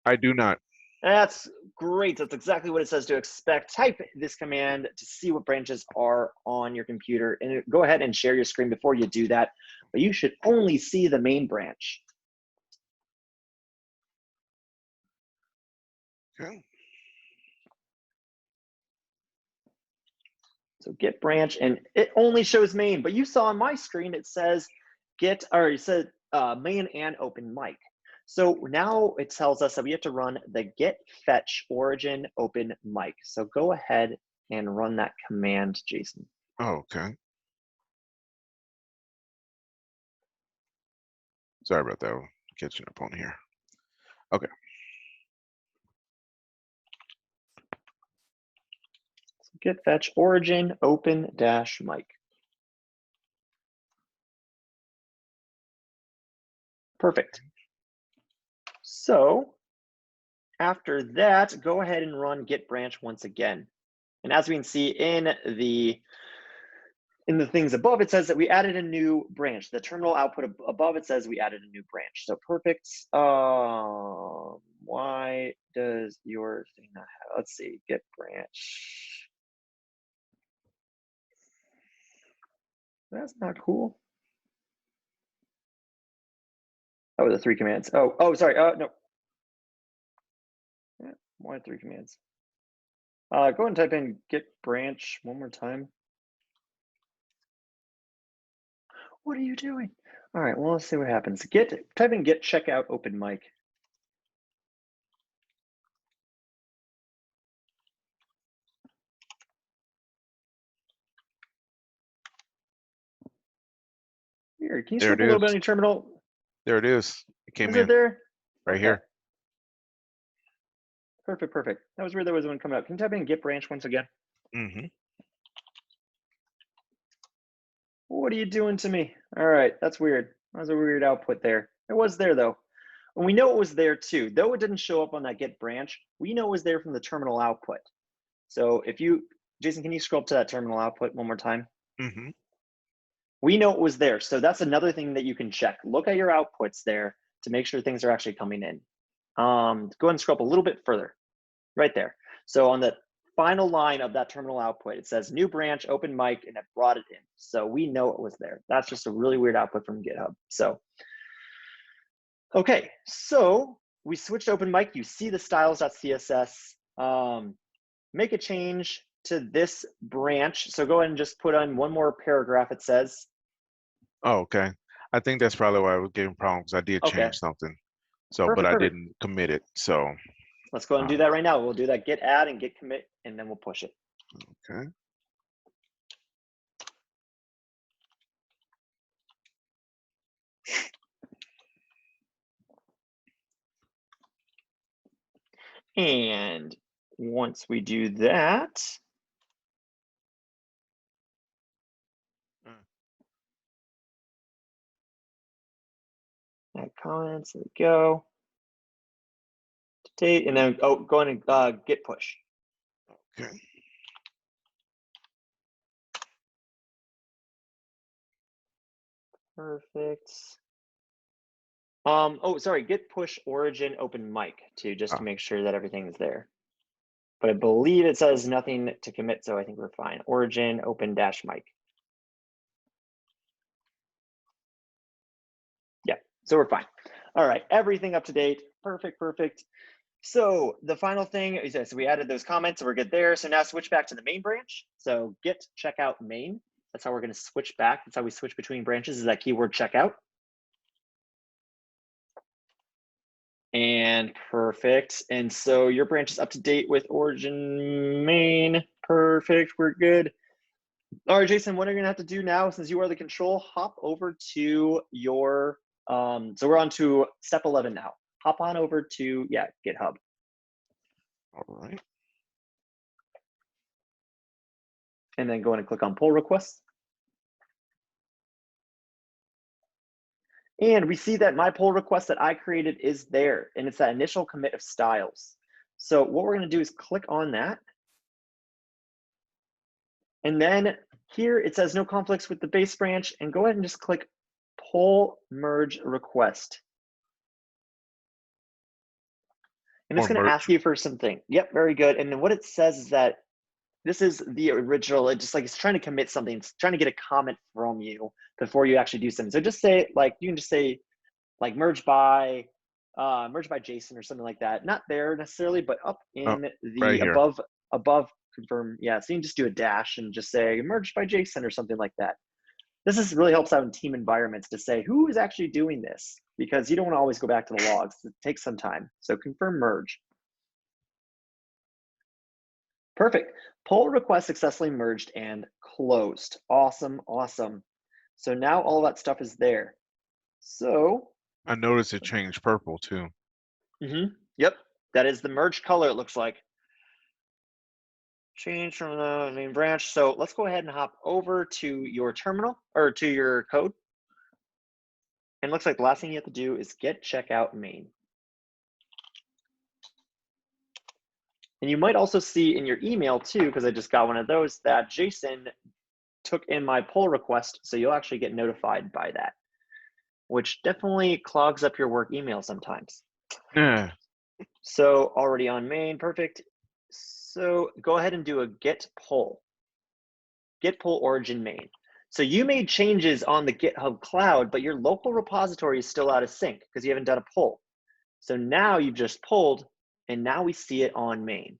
I do not. That's great. That's exactly what it says to expect. Type this command to see what branches are on your computer. And go ahead and share your screen before you do that. But you should only see the main branch. Okay. So git branch, and it only shows main, but you saw on my screen it says git, or it said main and open mic. So now it tells us that we have to run the git fetch origin open mic. So go ahead and run that command, Jason. Oh, okay. Sorry about that. Catching up on here. Okay. Git fetch origin open dash mic. Perfect. So after that, go ahead and run git branch once again. And as we can see in the things above, it says that we added a new branch. The terminal output above it says we added a new branch. So perfect. Why does your thing not have? Let's see, git branch. That's not cool. Oh, the 3 commands. Oh, sorry. No. Yeah, why 3 commands? Go ahead and type in git branch one more time. What are you doing? All right, well, let's see what happens. Type in git checkout open mic. Here, can you There swipe it a little bit is. on your terminal? There it is. It came Is in it there? right Okay. here. Perfect. That was weird. There was one coming up. Can you type in git branch once again? Mm-hmm. What are you doing to me? All right, that's weird. That was a weird output there. It was there though. And we know it was there too. Though it didn't show up on that Git branch, we know it was there from the terminal output. So if you, Jason, can you scroll up to that terminal output one more time? Mm-hmm. We know it was there. So that's another thing that you can check. Look at your outputs there to make sure things are actually coming in. Go ahead and scroll up a little bit further, right there. So on the final line of that terminal output, it says new branch, open mic, and it brought it in. So we know it was there. That's just a really weird output from GitHub. So, okay, so we switched to open mic. You see the styles.css. Make a change to this branch. So go ahead and just put on one more paragraph. It says. Oh, okay. I think that's probably why I was getting problems. I did Okay. change something. So, Perfect, but I perfect. didn't commit it. So, Let's go ahead and do that right now. We'll do that Git Add and Git Commit, and then we'll push it. okay. And once we do that, add comments, there we go. Date, and then go in and git push. Okay. Perfect. Oh, sorry, git push origin open mic too, just to make sure that everything's there. But I believe it says nothing to commit, so I think we're fine. Origin open dash mic. Yeah, so we're fine. All right, everything up to date. Perfect, perfect. So the final thing is that so we added those comments, so we're good there. So now switch back to the main branch. So git checkout main. That's how we're going to switch back. That's how we switch between branches, is that keyword checkout. And perfect. And so your branch is up to date with origin main. Perfect. We're good. All right, Jason, what are you going to have to do now since you are the control? Hop over to your, so we're on to step 11 now. Hop on over to, GitHub. All right. And then go in and click on pull requests. And we see that my pull request that I created is there, and it's that initial commit of styles. So what we're going to do is click on that. And then here it says no conflicts with the base branch, and go ahead and just click pull merge request. And it's going to ask you for something. Yep, very good. And then what it says is that this is the original, it's trying to commit something, it's trying to get a comment from you before you actually do something. So just say, like, you can just say, like, merge by Jason or something like that. Not there necessarily, but up in the right above confirm. Yeah, so you can just do a dash and just say merged by Jason or something like that. This really helps out in team environments to say who is actually doing this, because you don't want to always go back to the logs. It takes some time. So confirm merge. Perfect. Pull request successfully merged and closed. Awesome, awesome. So now all that stuff is there. So I noticed it changed purple too. Yep, that is the merged color, it looks like. Change from the main branch. So let's go ahead and hop over to your terminal or to your code. And it looks like the last thing you have to do is git checkout main. And you might also see in your email too, because I just got one of those, that Jason took in my pull request. So you'll actually get notified by that, which definitely clogs up your work email sometimes. Yeah. So already on main, perfect. So go ahead and do a git pull origin main. So you made changes on the GitHub cloud, but your local repository is still out of sync because you haven't done a pull. So now you've just pulled, and now we see it on main.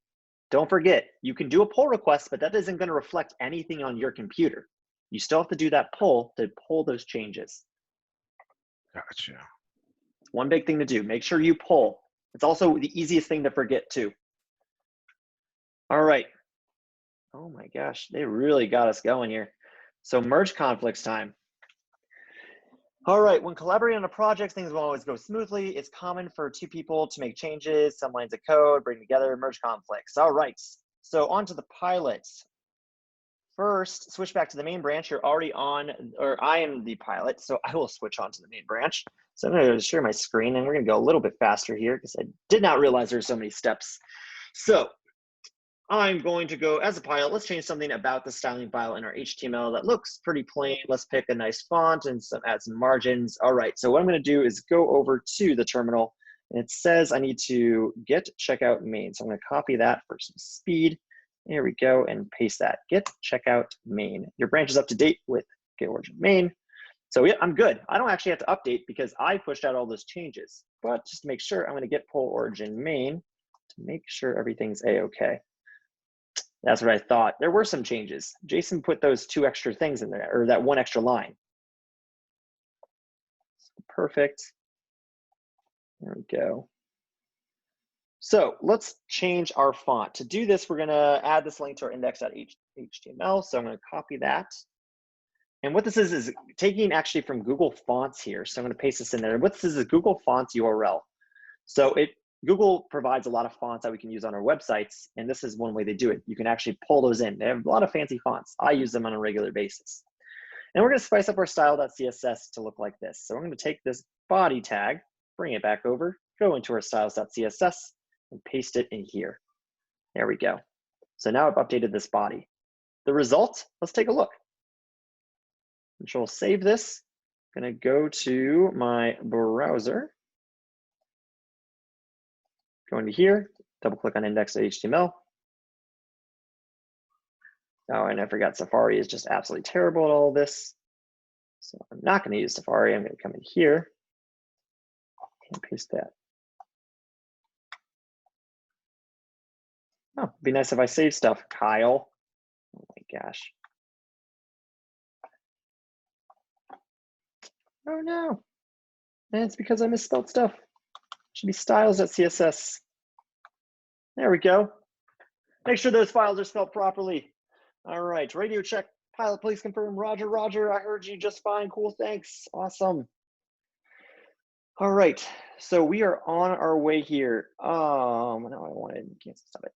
Don't forget, you can do a pull request, but that isn't going to reflect anything on your computer. You still have to do that pull to pull those changes. Gotcha. One big thing to do, make sure you pull. It's also the easiest thing to forget too. All right. Oh my gosh, they really got us going here. So merge conflicts time. All right, when collaborating on a project, things won't always go smoothly. It's common for two people to make changes, some lines of code, bring together, merge conflicts. All right, so on to the pilots. first switch back to the main branch. You're already on, or I am the pilot, so I will switch on to the main branch. So I'm going to share my screen, and we're going to go a little bit faster here because I did not realize there's so many steps. So I'm going to go as a pilot. Let's change something about the styling file in our HTML that looks pretty plain. Let's pick a nice font and add some margins. All right, so what I'm going to do is go over to the terminal, and it says I need to git checkout main. So I'm going to copy that for some speed. There we go, and paste that. Git checkout main. Your branch is up to date with git origin main. So yeah, I'm good. I don't actually have to update because I pushed out all those changes. But just to make sure, I'm going to git pull origin main to make sure everything's a-okay. That's what I thought. There were some changes. Jason put those 2 extra things in there, or that 1 extra line. Perfect. There we go. So let's change our font. To do this, we're going to add this link to our index.html. So I'm going to copy that. And what this is taking actually from Google Fonts here. So I'm going to paste this in there. What this is Google Fonts URL. So Google provides a lot of fonts that we can use on our websites. And this is one way they do it. You can actually pull those in. They have a lot of fancy fonts. I use them on a regular basis. And we're going to spice up our style.css to look like this. So I'm going to take this body tag, bring it back over, go into our styles.css, and paste it in here. There we go. So now I've updated this body. The result, let's take a look. Control save this. I'm gonna go to my browser. Go into here, double click on index.html. Oh, and I forgot Safari is just absolutely terrible at all this. So I'm not gonna use Safari. I'm gonna come in here and paste that. Oh, it'd be nice if I save stuff, Kyle. Oh my gosh. Oh no. And it's because I misspelled stuff. It should be styles.css. There we go. Make sure those files are spelled properly. All right, radio check. Pilot, please confirm. Roger, Roger. I heard you just fine. Cool, thanks. Awesome. All right, so we are on our way here. No, I wanted to cancel stop it.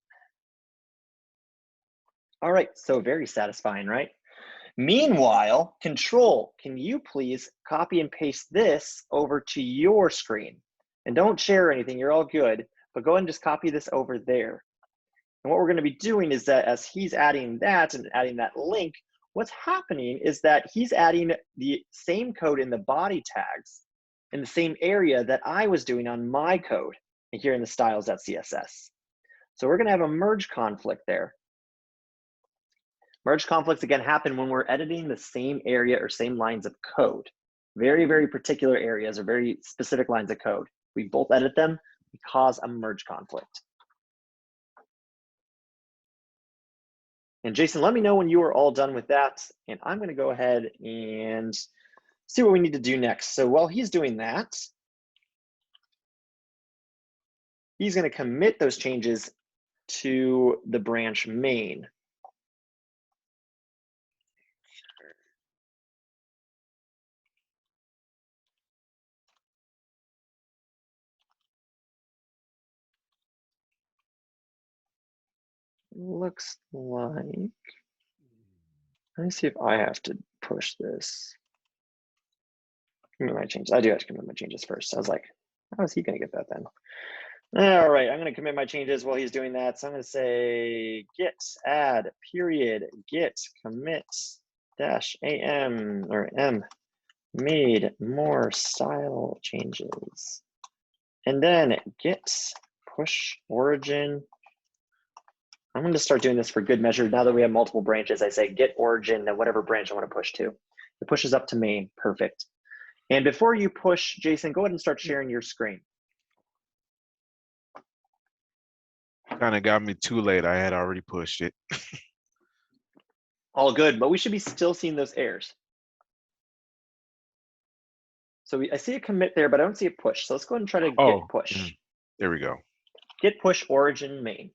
All right, so very satisfying, right? Meanwhile, Control, can you please copy and paste this over to your screen? And don't share anything, you're all good, but go ahead and just copy this over there. And what we're gonna be doing is that as he's adding that and adding that link, what's happening is that he's adding the same code in the body tags in the same area that I was doing on my code here in the styles.css. So we're gonna have a merge conflict there. Merge conflicts, again, happen when we're editing the same area or same lines of code. Very, very particular areas or very specific lines of code. We both edit them, we cause a merge conflict. And Jason, let me know when you are all done with that. And I'm gonna go ahead and see what we need to do next. So while he's doing that, he's gonna commit those changes to the branch main. Looks like, let me see if I have to push this. Commit my changes. I do have to commit my changes first. I was like, how is he gonna get that then? All right, I'm gonna commit my changes while he's doing that. So I'm gonna say git add period git commit dash am or m made more style changes. And then git push origin. I'm going to start doing this for good measure. Now that we have multiple branches, I say git origin and whatever branch I want to push to. It pushes up to main, perfect. And before you push, Jason, go ahead and start sharing your screen. Kind of got me too late. I had already pushed it. All good, but we should be still seeing those errors. So I see a commit there, but I don't see a push. So let's go ahead and try to git push. There we go. Git push origin main.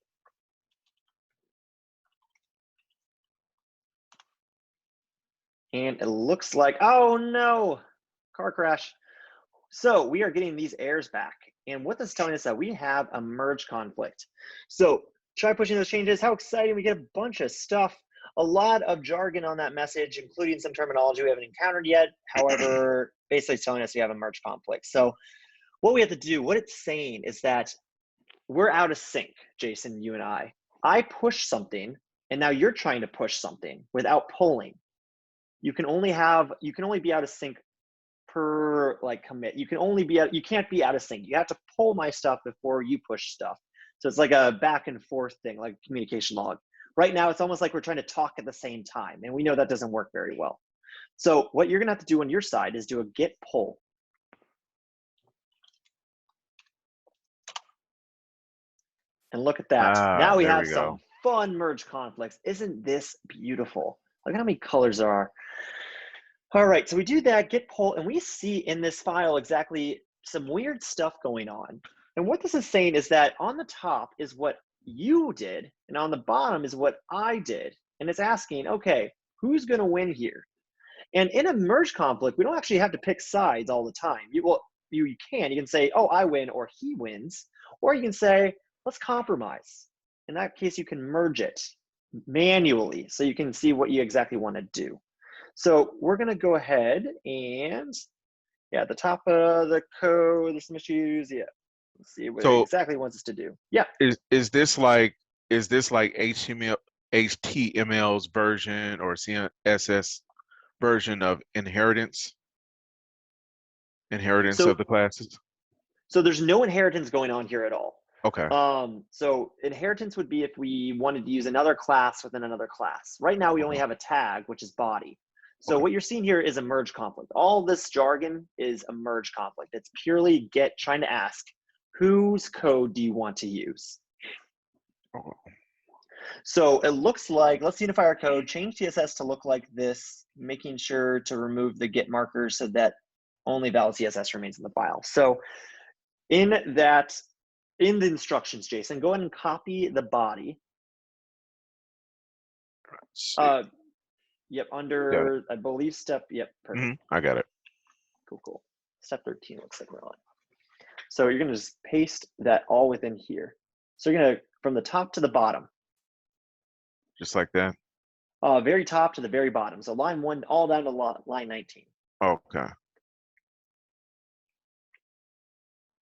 And it looks like, oh no, car crash. So we are getting these errors back. And what this is telling us that we have a merge conflict. So try pushing those changes. How exciting, we get a bunch of stuff. a lot of jargon on that message, including some terminology we haven't encountered yet. However, basically it's telling us we have a merge conflict. So what we have to do, what it's saying is that we're out of sync, Jason, you and I. I push something, and now you're trying to push something without pulling. You can only be out of sync per like commit. You can't be out of sync. You have to pull my stuff before you push stuff. So it's like a back and forth thing, like communication log. Right now, it's almost like we're trying to talk at the same time, and we know that doesn't work very well. So what you're gonna have to do on your side is do a git pull. And look at that. Now we have some fun merge conflicts. Isn't this beautiful? Look at how many colors there are. All right, so we do that git pull, and we see in this file exactly some weird stuff going on. And what this is saying is that on the top is what you did, and on the bottom is what I did. And it's asking, okay, who's gonna win here? And in a merge conflict, we don't actually have to pick sides all the time. You can say, oh, I win or he wins, or you can say, let's compromise. In that case, you can merge it manually so you can see what you exactly want to do. So we're going to go ahead and, at the top of the code, there's some issues. Yeah, let's see what it exactly wants us to do. Yeah. Is this like HTML's version or CSS version of inheritance of the classes? So there's no inheritance going on here at all. Okay. So inheritance would be if we wanted to use another class within another class. Right now we only have a tag, which is body. So what you're seeing here is a merge conflict. All this jargon is a merge conflict. It's purely Git trying to ask, whose code do you want to use? So it looks like, let's unify our code, change CSS to look like this, making sure to remove the Git markers so that only valid CSS remains in the file. So in the instructions, Jason, go ahead and copy the body. Yep, under, I believe, step, yep, perfect. I got it. Cool. Step 13 looks like we're on. So you're gonna just paste that all within here. So you're gonna, from the top to the bottom. Just like that? Very top to the very bottom. So line 1, all down to line 19. Okay.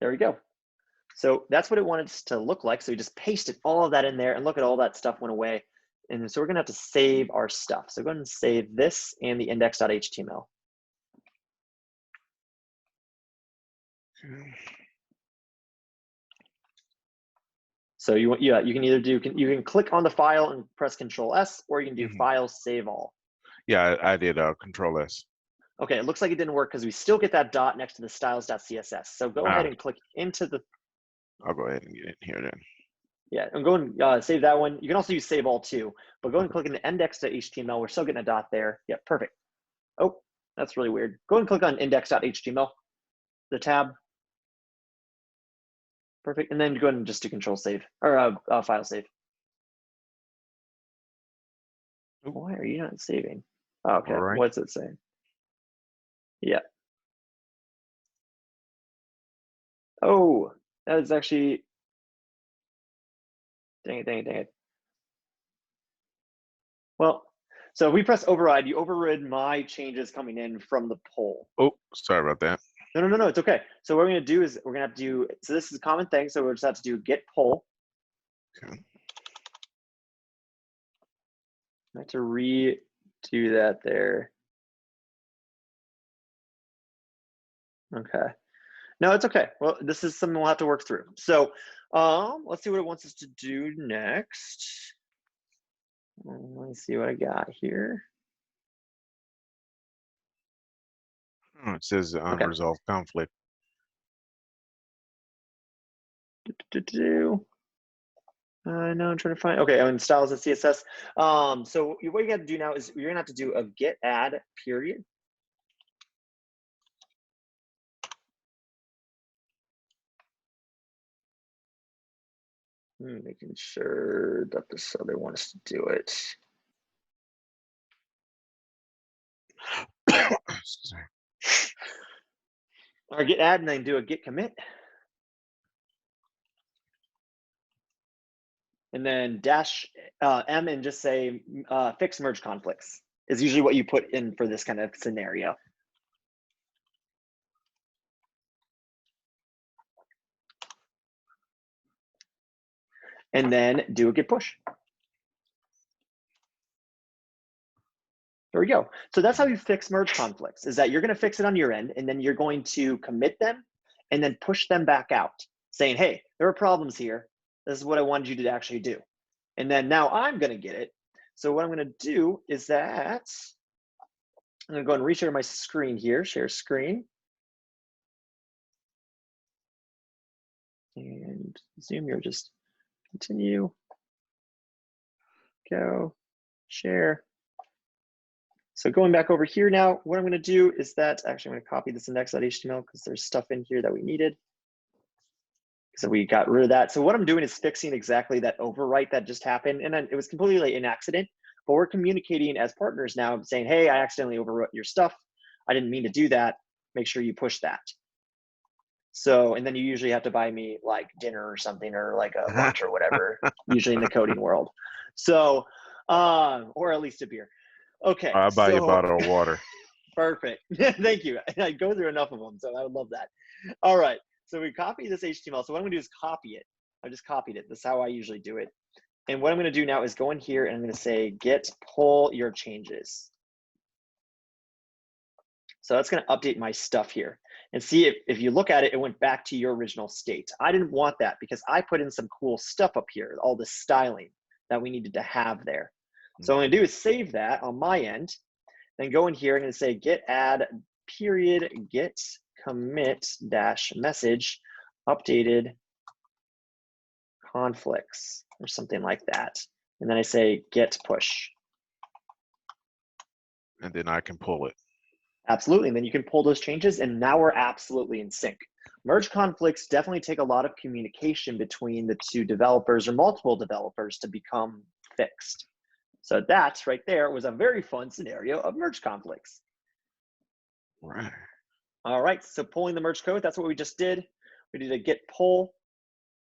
There we go. So that's what it wanted to look like. So we just pasted all of that in there, and look at all that stuff went away. And so we're gonna have to save our stuff. So go ahead and save this and the index.html. So you can either do, you can click on the file and press Control S, or you can do File Save All. Yeah, I did Control S. Okay, it looks like it didn't work because we still get that dot next to the styles.css. So go ahead and click into the. I'll go ahead and get in here then. Yeah, and go and save that one. You can also use Save All too, but go and click in the index.html. We're still getting a dot there. Yeah, perfect. Oh, that's really weird. Go and click on index.html, the tab. Perfect, and then go ahead and just do Control Save, or File Save. Why are you not saving? Oh, okay, right. What's it saying? Yeah. Oh, that is actually, dang it. Well, so if we press override, you overrid my changes coming in from the poll. Oh, sorry about that. No, it's okay. So what we're gonna do is we're gonna have to do, so this is a common thing, so we'll just have to do git pull. Okay. I have to redo that there. Okay. No, it's okay. Well, this is something we'll have to work through. So let's see what it wants us to do next. Let me see what I got here. Oh, it says unresolved conflict. No, I'm trying to find. Okay, I'm in styles and CSS. So what you got to do now is you're gonna have to do a Git Add period. Making sure that this other wants to do it. Or Git Add and then do a Git Commit. and then dash M and just say fix merge conflicts is usually what you put in for this kind of scenario. And then do a git push. There we go. So that's how you fix merge conflicts, is that you're going to fix it on your end, and then you're going to commit them and then push them back out saying, hey, there are problems here. This is what I wanted you to actually do. And then now I'm going to get it. So what I'm going to do is that I'm going to go and reshare my screen here, share screen. And Zoom here, just continue, go, share. So going back over here now, what I'm going to do is that actually I'm going to copy this index.html because there's stuff in here that we needed. So we got rid of that. So what I'm doing is fixing exactly that overwrite that just happened. And then it was completely an accident, but we're communicating as partners now saying, hey, I accidentally overwrote your stuff. I didn't mean to do that. Make sure you push that. So, and then you usually have to buy me like dinner or something, or like a lunch or whatever, usually in the coding world. So, or at least a beer. Okay. I'll buy you a bottle of water. Perfect. Thank you. I go through enough of them, so I would love that. All right. So we copy this HTML. So what I'm going to do is copy it. I just copied it. That's how I usually do it. And what I'm going to do now is go in here and I'm going to say git pull your changes. So that's going to update my stuff here. And see if you look at it, it went back to your original state. I didn't want that because I put in some cool stuff up here, all the styling that we needed to have there. So what I'm going to do is save that on my end, then go in here and say git add period git commit dash message updated conflicts or something like that. And then I say git push. And then I can pull it. Absolutely. And then you can pull those changes, and now we're absolutely in sync. Merge conflicts definitely take a lot of communication between the two developers or multiple developers to become fixed. So that right there was a very fun scenario of merge conflicts. Right. All right, so pulling the merge code, that's what we just did. We did a git pull.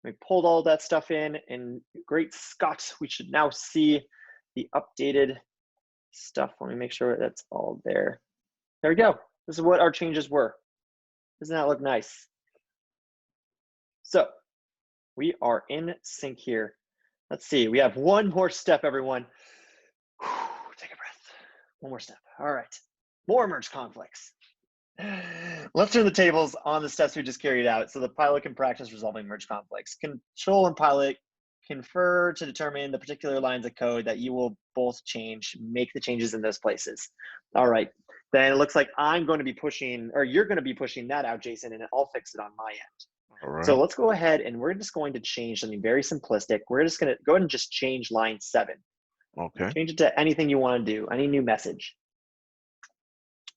We pulled all that stuff in, and great Scott, we should now see the updated stuff. Let me make sure that's all there. There we go. This is what our changes were. Doesn't that look nice? So we are in sync here. Let's see, we have one more step, everyone. Take a breath. One more step. All right, more merge conflicts. Let's turn the tables on the steps we just carried out so the pilot can practice resolving merge conflicts. Control and pilot confer to determine the particular lines of code that you will both change, make the changes in those places. All right, then it looks like I'm going to be pushing, or you're going to be pushing that out, Jason, and I'll fix it on my end. All right. So let's go ahead and we're just going to change something very simplistic. We're just going to go ahead and just change line 7. Okay. Change it to anything you want to do, any new message.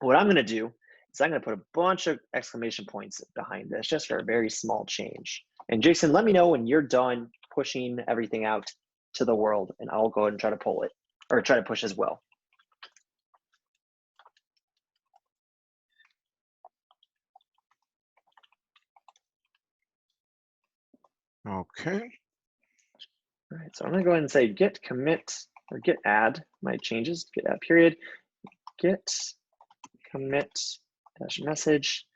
What I'm going to do is I'm going to put a bunch of exclamation points behind this just for a very small change. And Jason, let me know when you're done pushing everything out to the world, and I'll go ahead and try to pull it, or try to push as well. Okay. All right, so I'm going to go ahead and say git commit or git add my changes, git add period, git commit dash message,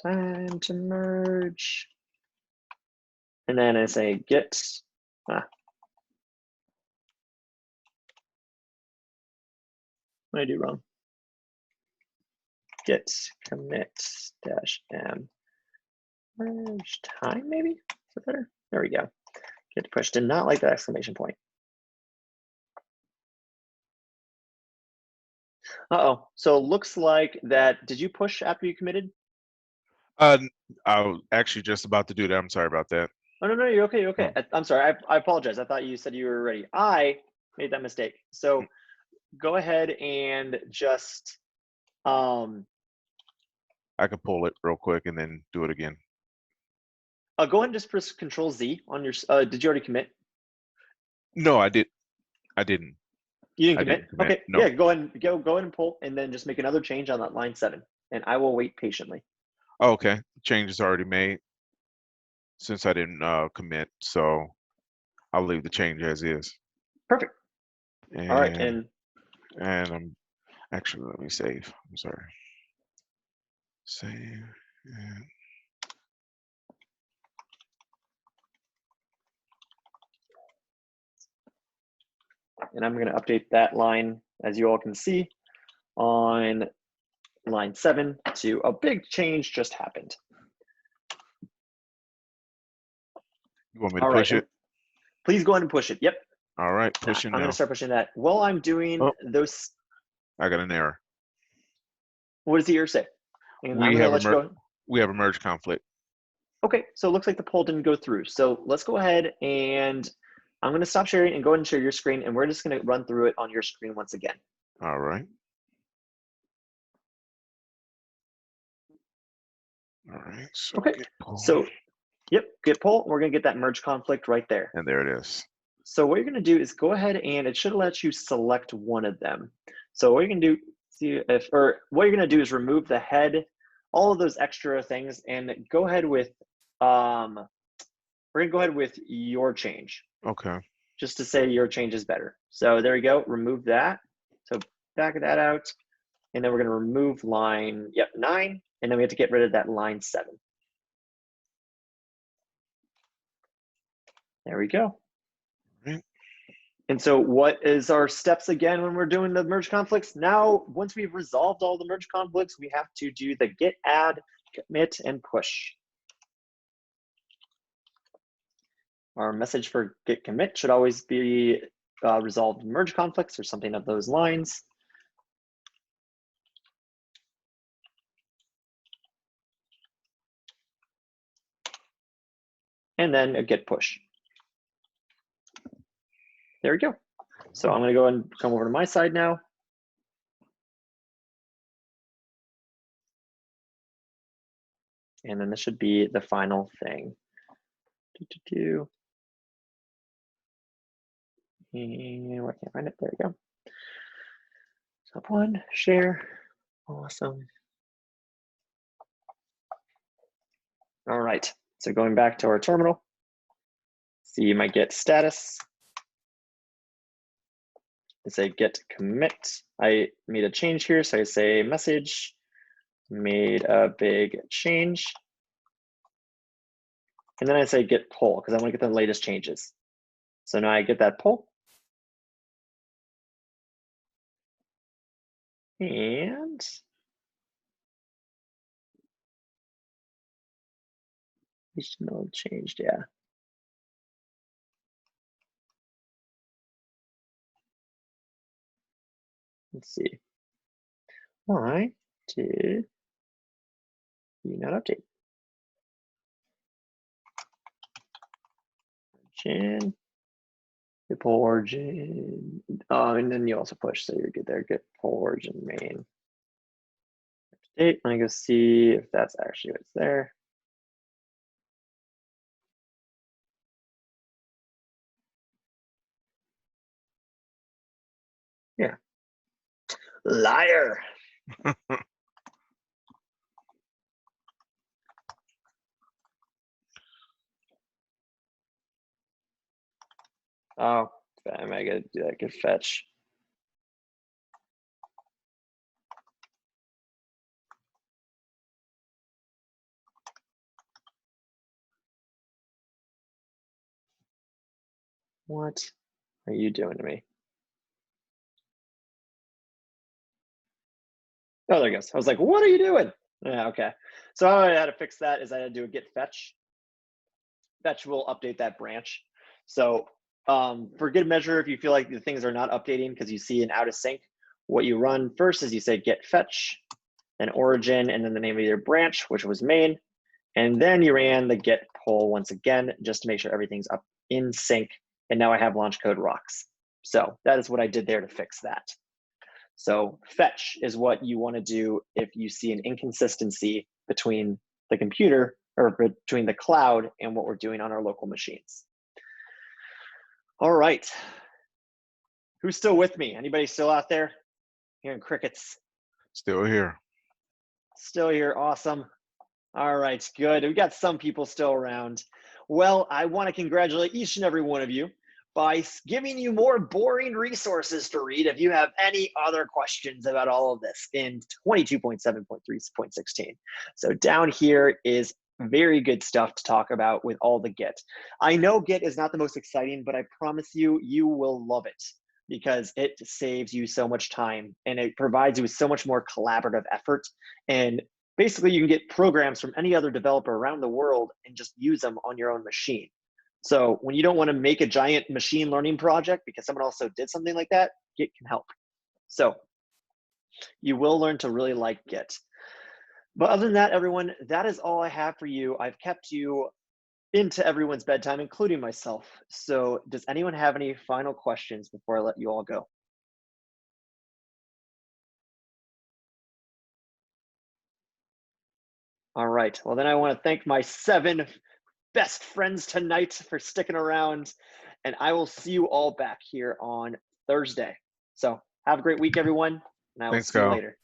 time to merge. And then I say git, what did I do wrong? Git commit dash m merge time, maybe? Is that better? There we go. Git push. Did not like that exclamation point. Uh-oh. So looks like that, did you push after you committed? I was actually just about to do that. I'm sorry about that. Oh, no, you're okay, you're okay. Oh. I'm sorry, I apologize. I thought you said you were ready. I made that mistake. So go ahead and just, I can pull it real quick and then do it again. go ahead and just press Control Z on your, did you already commit? No, I didn't. You didn't commit? Okay, No. yeah, go ahead and pull, and then just make another change on that line 7, and I will wait patiently. Oh, okay. Change is already made since I didn't commit. So I'll leave the change as is. Perfect. And, All right, and I'm actually, let me save. I'm sorry. Save. And I'm going to update that line, as you all can see, on line 7 to a big change just happened. you want me to All push right, it? please go ahead and push it. Yep. All right, I'm pushing going now. to start pushing that. While I'm doing Oh. those, I got an error. what does the error say? And I'm We going to have let you go. we have a merge conflict. Okay, so it looks like the poll didn't go through. So let's go ahead and I'm going to stop sharing and go ahead and share your screen, and we're just going to run through it on your screen once again. All right. All right. So Okay. Git pull. So, yep, Git poll. We're going to get that merge conflict right there. And there it is. So what you're going to do is go ahead and it should let you select one of them. So what you're going to do, what you're going to do is remove the head, all of those extra things, and go ahead with, we're going to go ahead with your change. Okay. Just to say your change is better. So there we go, remove that. So back that out. And then we're gonna remove line, 9. And then we have to get rid of that line 7. There we go. Right. And so what is our steps again when we're doing the merge conflicts? Now, once we've resolved all the merge conflicts, we have to do the Git Add, Commit, and Push. Our message for Git Commit should always be resolved merge conflicts or something of those lines. And then a Git Push. There we go. So I'm going to go and come over to my side now. And then this should be the final thing. And I can't find it. There we go. Top 1, share. Awesome. All right. So going back to our terminal, see my Git status. I say Git commit. I made a change here, so I say message, made a big change. And then I say Git pull, because I want to get the latest changes. So now I get that pull. And no changed, yeah. Let's see. Why did you not update? Origin, Git pull origin. And then you also push, so you're good there. Git pull origin main. Update. Let me go see if that's actually what's there. Yeah. Liar. Oh, damn, I gotta do that. Git fetch. What are you doing to me? Oh, there it goes. I was like, what are you doing? Yeah, okay. So how I had to fix that is I had to do a git fetch. Fetch will update that branch. So for Git measure, if you feel like the things are not updating because you see an out of sync, what you run first is you say git fetch, then origin, and then the name of your branch, which was main. And then you ran the git pull once again, just to make sure everything's up in sync. And now I have launch code rocks. So that is what I did there to fix that. So fetch is what you want to do if you see an inconsistency between the computer or between the cloud and what we're doing on our local machines. All right. Who's still with me? Anybody still out there? Hearing crickets. Still here. Still here. Awesome. All right, good. We got some people still around. Well, I want to congratulate each and every one of you by giving you more boring resources to read if you have any other questions about all of this in 22.7.3.16. So down here is very good stuff to talk about with all the Git. I know Git is not the most exciting, but I promise you, you will love it because it saves you so much time and it provides you with so much more collaborative effort. And basically you can get programs from any other developer around the world and just use them on your own machine. So when you don't want to make a giant machine learning project because someone also did something like that, Git can help. So you will learn to really like Git. But other than that, everyone, that is all I have for you. I've kept you into everyone's bedtime, including myself. So does anyone have any final questions before I let you all go? All right, well then I want to thank my 7 best friends tonight for sticking around, and I will see you all back here on Thursday. So have a great week, everyone, and I will see you Kyle. later.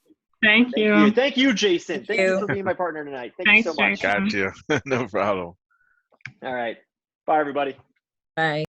Thank you. Thank you, Jason. Thank Thank you you. for being my partner tonight. Thank Thanks, you so much. Jason. Gotcha. No problem. All right, bye everybody. Bye.